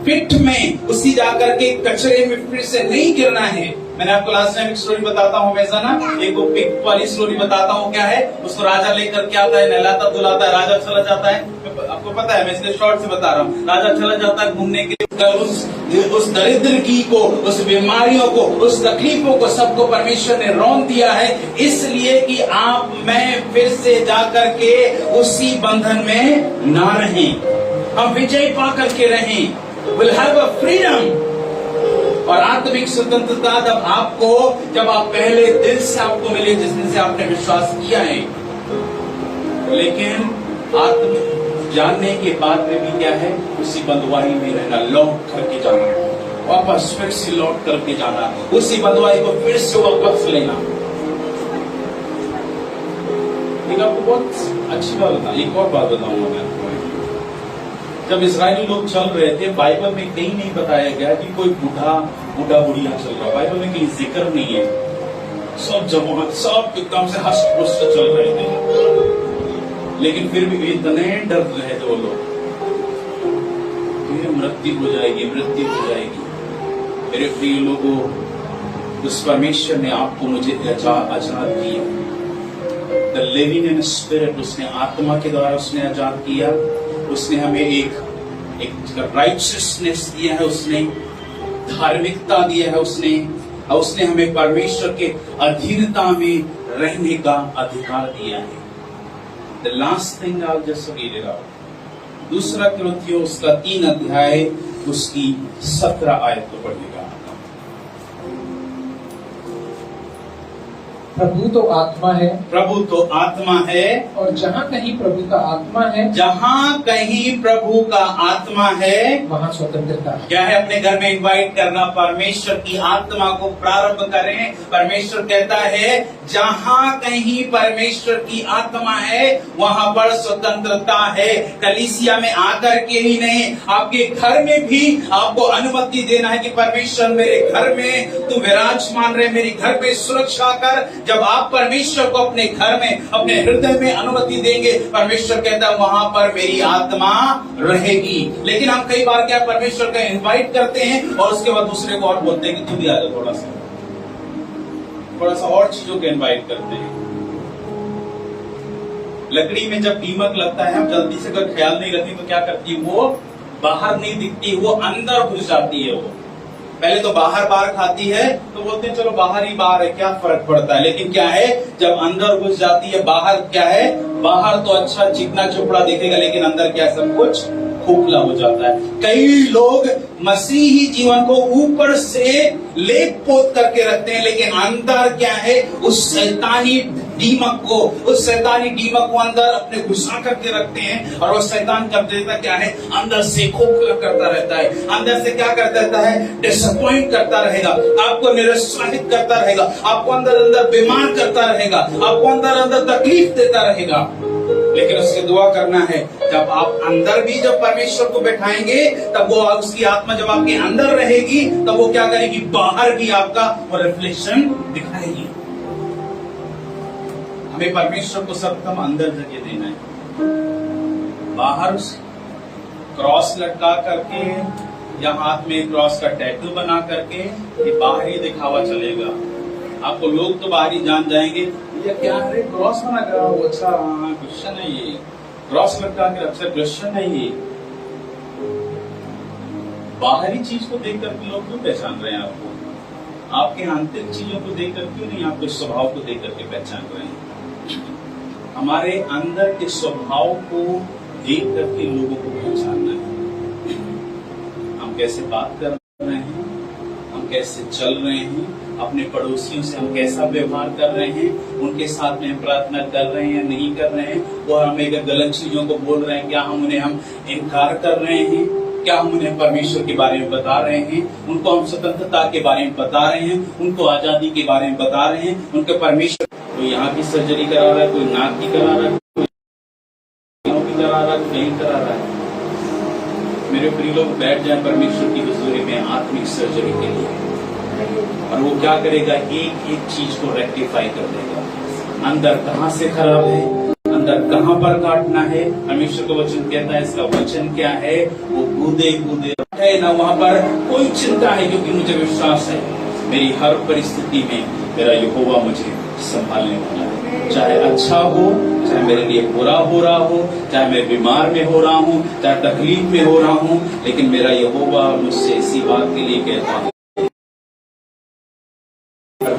पिट में, उसी जाकर के कचरे में फिर से नहीं गिरना है। मैंने आपको लास्ट टाइम एक स्टोरी बताता हूँ हमेशा ना, एक वो पिग वाली स्टोरी बताता हूँ। क्या है, उसको राजा लेकर के आता है, नहलाता धुलाता है, राजा चला जाता है। आपको पता है, मैं इसलिए शॉर्ट से बता रहा हूँ। राजा चला जाता है घूमने के लिए, उस दरिद्रगी को, उस बीमारियों को, उस तकलीफों को सबको परमेश्वर ने रौंद दिया है, इसलिए कि आप मैं फिर से जाकर के उसी बंधन में ना रहें, हम विजय पा करके रहें। Will have a freedom. और आत्मिक स्वतंत्रता जब आप पहले दिल से आपको मिले, जिसमें से आपने विश्वास किया है, लेकिन आत्म जानने के बाद में भी क्या है, उसी बंधुआई में रहना, लौट करके जाना, वापस फिर से लौट करके जाना, उसी बंधुआई को फिर से वापस लेना। एक आपको बहुत अच्छी बात बताऊं, एक और बात बताऊंगा मैं आपको। जब इजरायली लोग चल रहे थे, बाइबल में कहीं नहीं बताया गया कि कोई बूढ़ा बुढ़िया चल रहा है। बाइबल में कहीं जिक्र नहीं है। सब जवान, सब एकदम से हष्ट पुष्ट चल रहे थे, लेकिन फिर भी इतने डर रहे थे वो लोग, मृत्यु हो जाएगी, मृत्यु हो जाएगी। मेरे प्रिय लोगों, उस परमेश्वर ने आपको मुझे आजाद किया। द लिविंग इन स्पिरिट, उसने आत्मा के द्वारा उसने आजाद किया। उसने हमें एक राइचियसनेस दिया है, उसने धार्मिकता दिया है, उसने हमें परमेश्वर के अधीनता में रहने का अधिकार दिया है। The last thing I'll just read it out. दूसरा कृत्यों उसका 3 अध्याय उसकी 17 आयत को पढ़िएगा। प्रभु तो आत्मा है, प्रभु तो आत्मा है, और जहाँ कहीं प्रभु का आत्मा है, जहाँ कहीं प्रभु का आत्मा है, वहाँ स्वतंत्रता है। क्या है, अपने घर में इनवाइट करना, परमेश्वर की आत्मा को प्रारंभ करें। परमेश्वर कहता है जहाँ कहीं परमेश्वर की आत्मा है, वहाँ पर स्वतंत्रता है। कलीसिया में आकर के ही नहीं, आपके घर में भी आपको अनुमति देना है कि परमेश्वर मेरे घर में तू विराजमान रहे, मेरे घर में सुरक्षा कर। जब आप परमेश्वर को अपने घर में, अपने हृदय में अनुमति देंगे, परमेश्वर कहता है वहां पर मेरी आत्मा रहेगी। लेकिन हम कई बार क्या परमेश्वर का इनवाइट करते हैं और उसके बाद दूसरे को और बोलते हैं कि तू भी आ जा, थोड़ा सा और चीजों को इनवाइट करते हैं। लकड़ी में जब दीमक लगता है, हम जल्दी से अगर ख्याल नहीं रखती तो क्या करती है, वो बाहर नहीं दिखती, वो अंदर घुस जाती है। वो पहले तो बाहर खाती है तो बोलते हैं चलो बाहर ही बाहर है, क्या फर्क पड़ता है। लेकिन क्या है, जब अंदर घुस जाती है, बाहर क्या है, बाहर तो अच्छा चिकना चुपड़ा दिखेगा, लेकिन अंदर क्या सब कुछ खोखला हो जाता है। कई लोग मसीही जीवन को ऊपर से लेप पोत करके रखते हैं, लेकिन अंदर क्या है, उस शैतानी दीमक को अंदर अपने घुसा करके रखते हैं। और वो शैतान कर देता क्या है, अंदर से खोखला करता रहता है, अंदर से क्या करता रहता है, डिसअपॉइंट करता रहेगा, आपको निरुत्साहित करता रहेगा, आपको अंदर बीमार करता रहेगा, आपको अंदर तकलीफ देता रहेगा। लेकिन उसकी दुआ करना है, जब आप अंदर भी जब परमेश्वर को बैठाएंगे, तब वो उसकी आत्मा जब आपके अंदर रहेगी, तब वो क्या करेगी, बाहर भी आपका वो रिफ्लेक्शन दिखाएगी। हमें परमेश्वर को सबकम अंदर जगह देना है। बाहर क्रॉस लटका करके या हाथ में क्रॉस का टैटू बना करके ये बाहरी दिखावा चलेगा। आपको लोग तो बाहरी जान जाएंगे, ये क्या है, क्रॉस बना कर, वो अच्छा क्रिश्चियन है, ये क्रॉस लटका के अक्सर क्रिश्चियन है। ये बाहरी चीज को देख करके लोग क्यों पहचान रहे हैं आपको? आपके आंतरिक चीजों को देख कर क्यों नहीं आपके स्वभाव को देख करके पहचान रहे हैं? हमारे अंदर के स्वभाव को देख करके लोगों को पहचानना है। हम कैसे बात कर रहे हैं, हम कैसे चल रहे हैं, अपने पड़ोसियों से हम कैसा व्यवहार कर रहे हैं, उनके साथ में हम प्रार्थना कर रहे हैं या नहीं कर रहे हैं, और हम अगर गलत चीजों को बोल रहे हैं, क्या हम उन्हें इनकार कर रहे हैं, क्या हम उन्हें परमेश्वर के बारे में बता रहे हैं, उनको हम स्वतंत्रता के बारे में बता रहे हैं, उनको आजादी के बारे में बता रहे हैं, उनके परमेश्वर। कोई यहाँ की सर्जरी करा रहा है, कोई नाक की करा रहा है, कोई करा रहा है, कोई नहीं करा रहा है। मेरे प्रिय लोग, बैठ जाए परमेश्वर की हुजूरी में आत्मिक सर्जरी के लिए, और वो क्या करेगा, एक एक चीज को रेक्टिफाई कर देगा। अंदर कहाँ से खराब है, अंदर कहाँ पर काटना है। परमेश्वर का वचन कहता है, इसका वचन क्या है, वो कूदे कूदे है ना, वहाँ पर कोई चिंता है, क्योंकि मुझे विश्वास है मेरी हर परिस्थिति में मेरा यहोवा मुझे संभालने वाला है। चाहे अच्छा हो, चाहे मेरे लिए बुरा हो रहा हो, चाहे मैं बीमार में हो रहा हूँ, चाहे तकलीफ में हो रहा हूँ, लेकिन मेरा यहोवा मुझसे इसी बात के लिए कहता है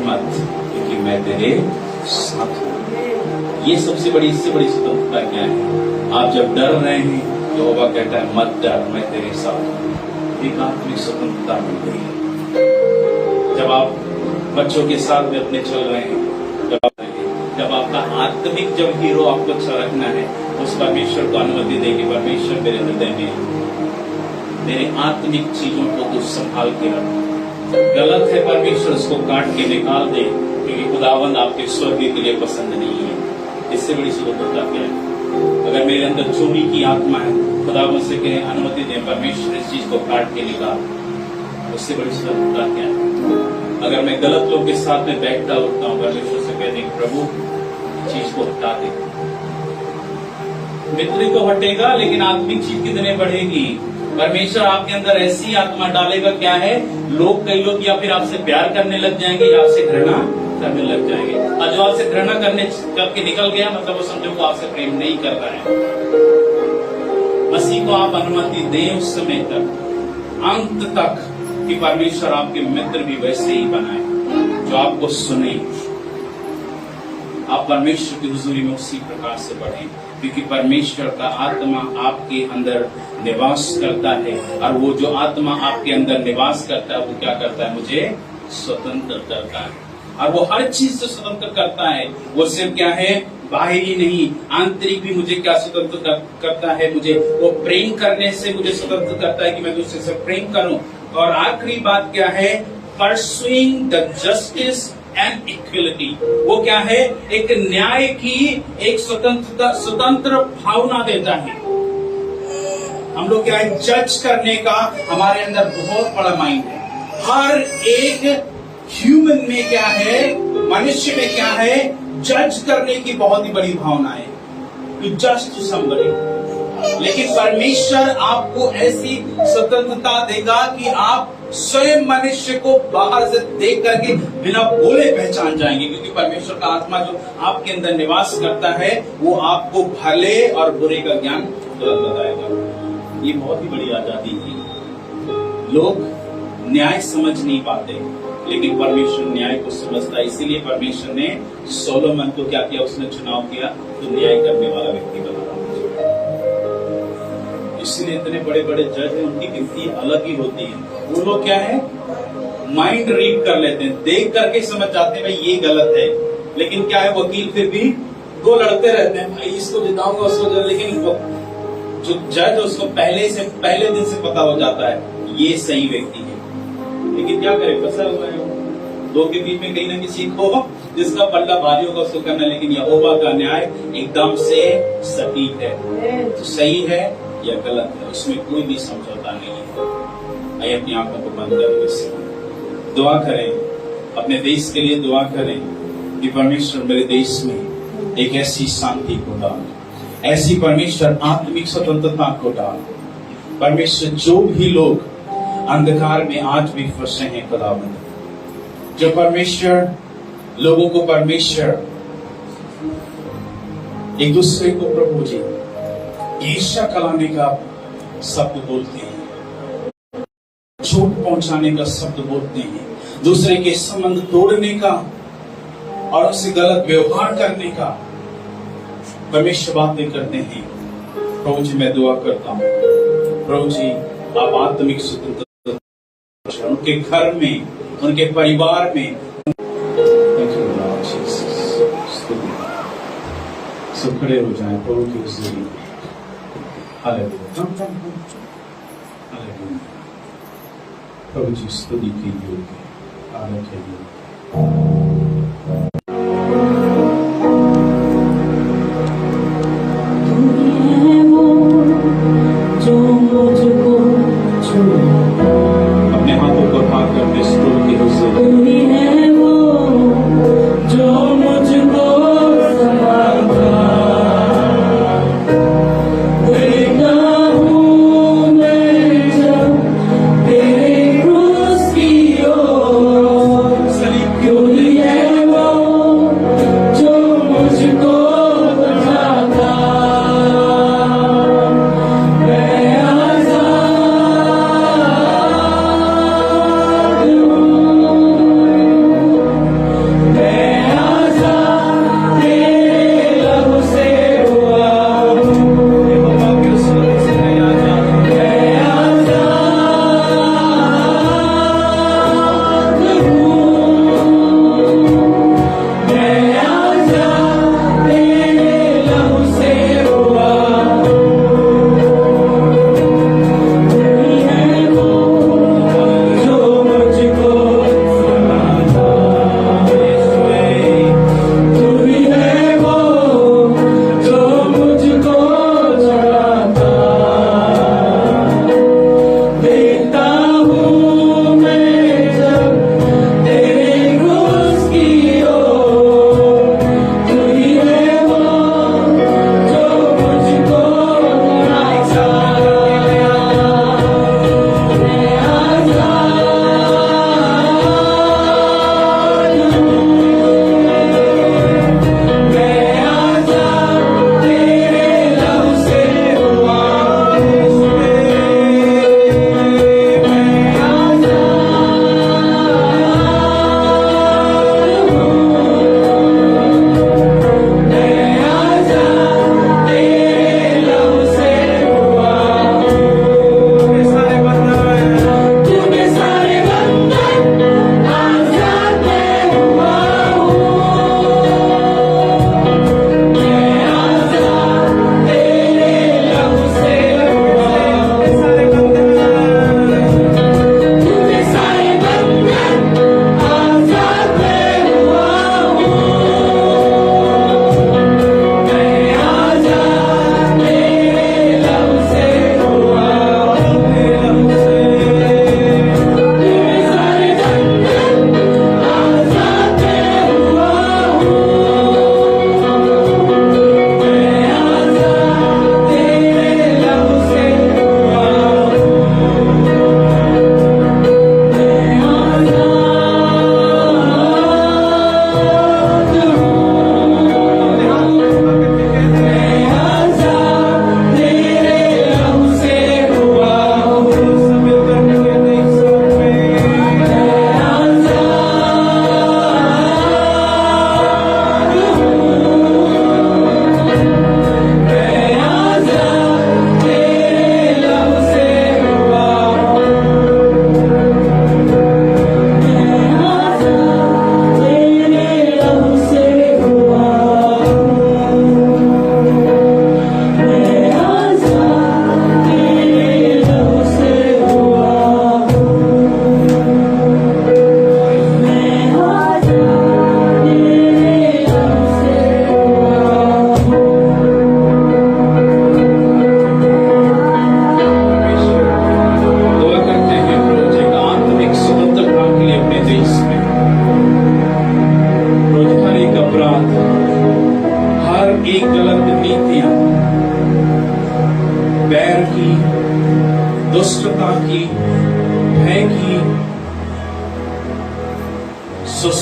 मत, क्योंकि मैं तेरे साथ हूँ। ये सबसे बड़ी, इससे बड़ी स्वतंत्रता क्या है। आप जब डर रहे हैं, यहोवा कहता है मत डर, मैं तेरे साथ हूँ। एक आत्मिक स्वतंत्रता मिल गई है। जब आप बच्चों के साथ में अपने चल रहे हैं, जब आपका आत्मिक जब हीरो आपको अच्छा रखना है, उस परमेश्वर को अनुमति दे कि परमेश्वर मेरे हृदय में मेरे आत्मिक चीजों को कुछ संभाल के रख। गलत है, परमेश्वर उसको काट के निकाल दे, क्योंकि खुदावंद आपके स्वर्ग के लिए पसंद नहीं है। इससे बड़ी स्वतंत्रता क्या है। अगर मेरे अंदर चोरी की आत्मा है, खुदावंद से कहे अनुमति दे, परमेश्वर इस चीज को काट के निकाल। उससे बड़ी स्वतंत्रता क्या है। अगर मैं गलत लोग के साथ में बैठता उठता हूँ, परमेश्वर से कह दें प्रभु चीज को हटा दे। मित्र तो हटेगा, लेकिन आत्मिक चीज कितने बढ़ेगी। परमेश्वर आपके अंदर ऐसी आत्मा डालेगा, क्या है, कई लोग या फिर आपसे प्यार करने लग जाएंगे या आपसे घृणा करने लग जाएंगे। और जो आपसे घृणा करके निकल गया, मतलब वो समझो को आपसे प्रेम नहीं कर रहा है। मसीह को आप अनुमति दें उस समय तक, अंत तक, कि परमेश्वर आपके मित्र भी वैसे ही बनाए जो आपको सुने। आप परमेश्वर की हुजूरी में उसी प्रकार से बढ़ें, क्योंकि परमेश्वर का आत्मा आपके अंदर निवास करता है। और वो जो आत्मा आपके अंदर निवास करता है, वो क्या करता है, मुझे स्वतंत्र करता है। और वो हर चीज से स्वतंत्र करता है। वो सिर्फ क्या है, बाहरी नहीं, आंतरिक भी मुझे क्या स्वतंत्र करता है। मुझे वो प्रेम करने से मुझे स्वतंत्र करता है कि मैं दूसरे से प्रेम करूं। और आखिरी बात क्या है, pursuing the justice and equality. वो क्या है, एक न्याय की एक स्वतंत्र भावना देता है। हम लोग क्या है, जज करने का हमारे अंदर बहुत बड़ा माइंड है। हर एक ह्यूमन में क्या है, मनुष्य में क्या है, जज करने की बहुत ही बड़ी भावना है, टू जज टू समबडी। लेकिन परमेश्वर आपको ऐसी स्वतंत्रता देगा कि आप स्वयं मनुष्य को बाहर से देख करके बिना बोले पहचान जाएंगे, क्योंकि परमेश्वर का आत्मा जो आपके अंदर निवास करता है, वो आपको भले और बुरे का ज्ञान तुरंत बताएगा। ये बहुत ही बड़ी आजादी है। लोग न्याय समझ नहीं पाते, लेकिन परमेश्वर न्याय को समझता है। इसीलिए परमेश्वर ने सोलोमन को क्या किया, उसने चुनाव किया तो न्याय करने वाला व्यक्ति बना। इसलिए इतने बड़े बड़े जज हैं, उनकी गिनती अलग ही होती है। वो लोग क्या है, माइंड रीड कर लेते हैं, देख करके समझ जाते हैं भाई ये गलत है। लेकिन क्या है, वकील फिर भी दो लड़ते रहते हैं, भाई इसको जिताऊंगा उसको, लेकिन जो जज उसको पहले दिन से पता हो जाता है ये सही व्यक्ति है। लेकिन क्या करे, फंसा हुआ है। दो के बीच में कहीं ना किसी को जिसका पल्ला भारी होगा उसको करना। लेकिन यहोवा का न्याय एकदम से सटीक है, तो सही है या गलत है, उसमें कोई भी समझौता नहीं है। आइए अपनी आंखों को बंद करके दुआ करें, अपने देश के लिए दुआ करें कि परमेश्वर मेरे देश में एक ऐसी शांति को डाल, ऐसी परमेश्वर आत्मिक स्वतंत्रता को डाल। परमेश्वर जो भी लोग अंधकार में आज भी फंसे हैं खुदावंद, जो परमेश्वर लोगों को परमेश्वर एक दूसरे को प्रभु जी ईर्ष्या कराने का शब्द बोलते हैं, चोट पहुंचाने का शब्द बोलते हैं, दूसरे के संबंध तोड़ने का और उससे गलत व्यवहार करने का परमेश्वर बातें करते हैं। प्रभु जी मैं दुआ करता हूँ, प्रभु जी आप आत्मिक स्वतंत्रता उनके घर में, उनके परिवार में। सब खड़े हो जाए प्रभु की हुजूरी में। Hallelujah, hallelujah. प्रभु जी स्तुति के योग्य, आदर के योग्य। अपने हाथों को उठाकर अपने स्तुति की हुजूरी जो मुझको संभालता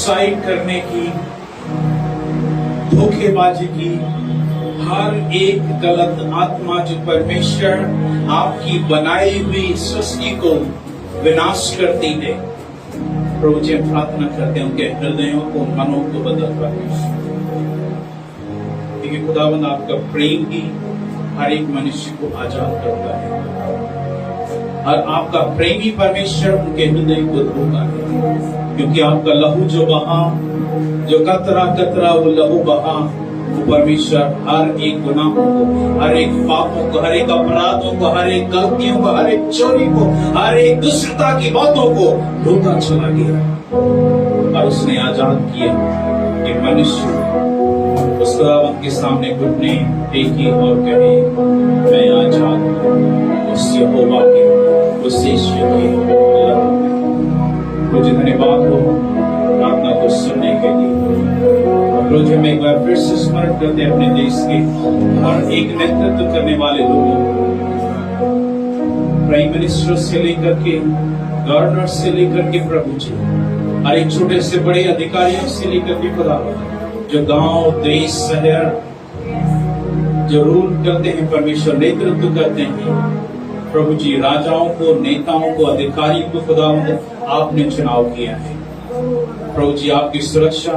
सुसाइड करने की, धोखेबाजी की, हर एक गलत आत्मा जो परमेश्वर आपकी बनाई हुई सृष्टि को विनाश करती है, प्रभु जी हम प्रार्थना करते हैं उनके हृदयों को, मनों को बदल परमेश्वर, क्योंकि खुदावंद आपका प्रेम ही हर एक मनुष्य को आजाद करता है और आपका प्रेमी परमेश्वर उनके हृदय को धोता है, क्योंकि आपका लहू जो बहा, जो कतरा कतरा वो लहू बहा, वो परमेश्वर हर एक गुनाहों को, हर एक पापों को, हर एक अपराधों को, हर एक गलतियों को, हर एक चोरी को, हर एक दुष्टता की बातों को धोता चला गया और उसने आजाद किया कि मनुष्य उस खुदावंद के सामने घुटने टेके और कहे मैं आजाद हूं उस यहोवा के, उस यीशु के लहू में। मुझे धन्यवाद हो प्रार्थना को सुनने के लिए। और रोज हम एक बार फिर से स्मरण करते हैं अपने देश के हर एक नेतृत्व करने वाले लोगों, प्राइम मिनिस्टर से लेकर के गवर्नर से लेकर के प्रभु जी, हर एक छोटे से बड़े अधिकारियों से लेकर के खुदावंद, जो गांव, देश, शहर जो रूल करते हैं परमेश्वर, नेतृत्व करते हैं प्रभु जी, राजाओं को, नेताओं को, अधिकारियों को खुदावंद आपने चुनाव किया है। प्रभु जी आपकी सुरक्षा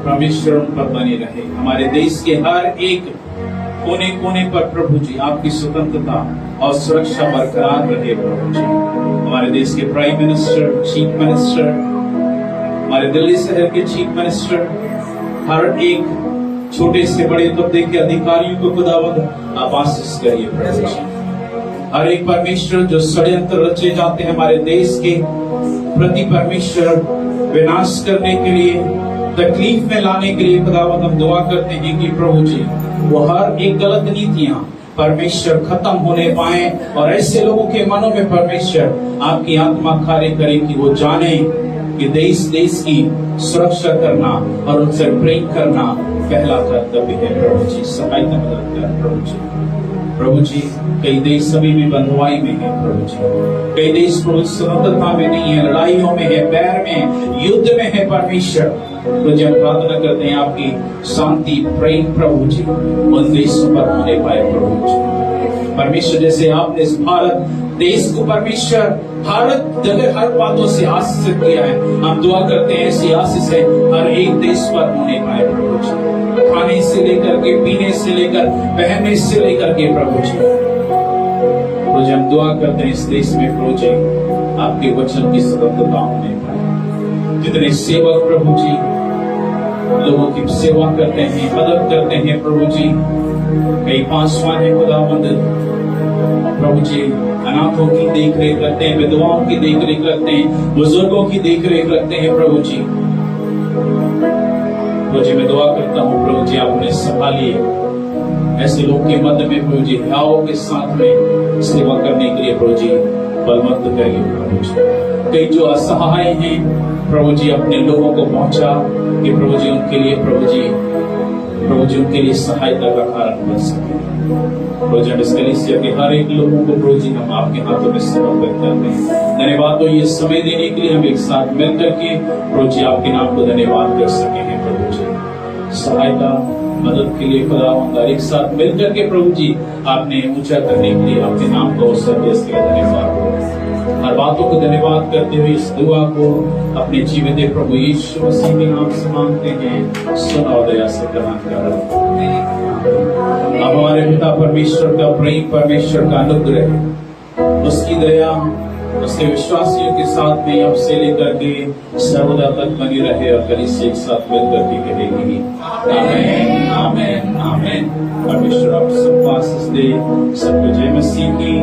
परमेश्वर उन पर बनी रहे, हमारे देश के हर एक कोने कोने पर प्रभु जी आपकी स्वतंत्रता और सुरक्षा बरकरार रहे। प्रभु जी हमारे देश के प्राइम मिनिस्टर, चीफ मिनिस्टर, हमारे दिल्ली शहर के चीफ मिनिस्टर, हर एक छोटे से बड़े तबके के अधिकारियों को खुदावंद आप आशीष करिए। प्रभु जी हर एक परमेश्वर जो षड्यंत्र रचे जाते हैं हमारे देश के प्रति परमेश्वर विनाश करने के लिए, तकलीफ में लाने के लिए खुदावंद हम दुआ करते हैं कि प्रभु जी वो हर एक गलत नीतियां परमेश्वर खत्म होने पाए और ऐसे लोगों के मनों में परमेश्वर आपकी आत्मा कार्य करे कि वो जाने कि देश की सुरक्षा करना और उनसे प्रेम करना पहला कर्तव्य है। प्रभु जी सहायता मदद कर प्रभु जी कई देश अभी भी बंधुआई में है प्रभु जी, कई देश प्रभु स्वतंत्रता में नहीं है, लड़ाइयों में है, बैर में, युद्ध में है परमेश्वर। तो जब प्रार्थना करते हैं आपकी शांति, प्रेम प्रभु जी उन देशों पर होने पाए प्रभु जी। परमेश्वर जैसे आपने इस भारत देश को परमेश्वर भारत जगह हर बातों से आशीषित किया है, हम दुआ करते हैं ऐसी आशीष है हर एक देश पर होने पाए प्रभु जी, खाने से लेकर के, पीने से लेकर, पहनने से लेकर के प्रभु जी। प्रभु जी हम दुआ करते हैं इस देश में प्रभु जी आपके वचन की स्वतंत्रता होने पाए। जितने सेवक प्रभु जी लोगों की सेवा करते हैं, मदद करते हैं प्रभु जी, कई पासवान है खुदावंद प्रभु जी, अनाथों की देख रेख रखते हैं, विधवाओं की देख रेख रखते हैं, बुजुर्गों की देख रेख रखते हैं प्रभु जी। प्रभु जी मैं दुआ करता हूँ प्रभु जी आप उन्हें संभालिए, ऐसे लोग के मध्य में प्रभु जी हयाओं के साथ में सेवा करने के लिए प्रभु जी बलवंत करिए प्रभु जी। कई जो असहाय हैं प्रभु जी अपने लोगों को पहुंचा कि प्रभु जी उनके लिए प्रभु जी उनके लिए सहायता का कारण बन सके। प्रभु जी इस कलीसिया के हर एक लोगों को प्रभु जी हम आपके हाथों में समर्पित करते हैं। धन्यवाद हो ये समय देने के लिए, हम एक साथ मिलकर के प्रभु जी आपके नाम को धन्यवाद कर सके हैं प्रभु जी। सहायता मदद के लिए खुदावंद एक साथ मिलकर के प्रभु जी आपने ऊंचा करने के लिए आपके नाम को अवसर दिया, इसके लिए धन्यवाद हो। हर बातों को धन्यवाद करते हुए इस दुआ को अपने जीवित प्रभु यीशु मसीह के नाम से मांगते हैं, सुना और दया से ग्रहण करो। अब हमारे पिता परमेश्वर का प्रेम, परमेश्वर का अनुग्रह, उसकी दया उसके विश्वासियों के साथ में अब से लेकर के सर्वदा तक बनी रहे और कलीसिया एक साथ मिलकर के कहेगी आमीन आमीन आमीन। परमेश्वर आप सबको आशीष दे, सबको जय मसीह की।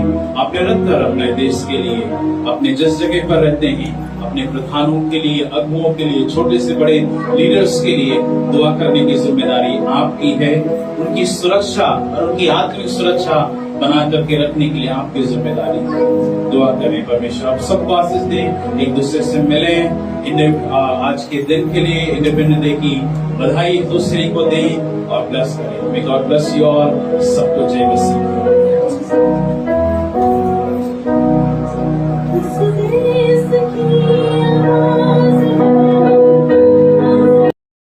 आप निरंतर अपने देश के लिए, अपने जिस जगह पर रहते हैं, अपने प्रधानों के लिए, अगुओं के लिए, छोटे से बड़े लीडर्स के लिए दुआ करने की जिम्मेदारी आपकी है। उनकी सुरक्षा और उनकी आत्मिक सुरक्षा बना करके रखने के लिए आपकी जिम्मेदारी है। दुआ करें परमेश्वर आप सबको आशीष दें, एक दूसरे से मिलें, आज के दिन के लिए इंडिपेंडेंस डे की बधाई एक दूसरे को दें और ब्लेस करें। May God bless you all. सबको जय मसीह।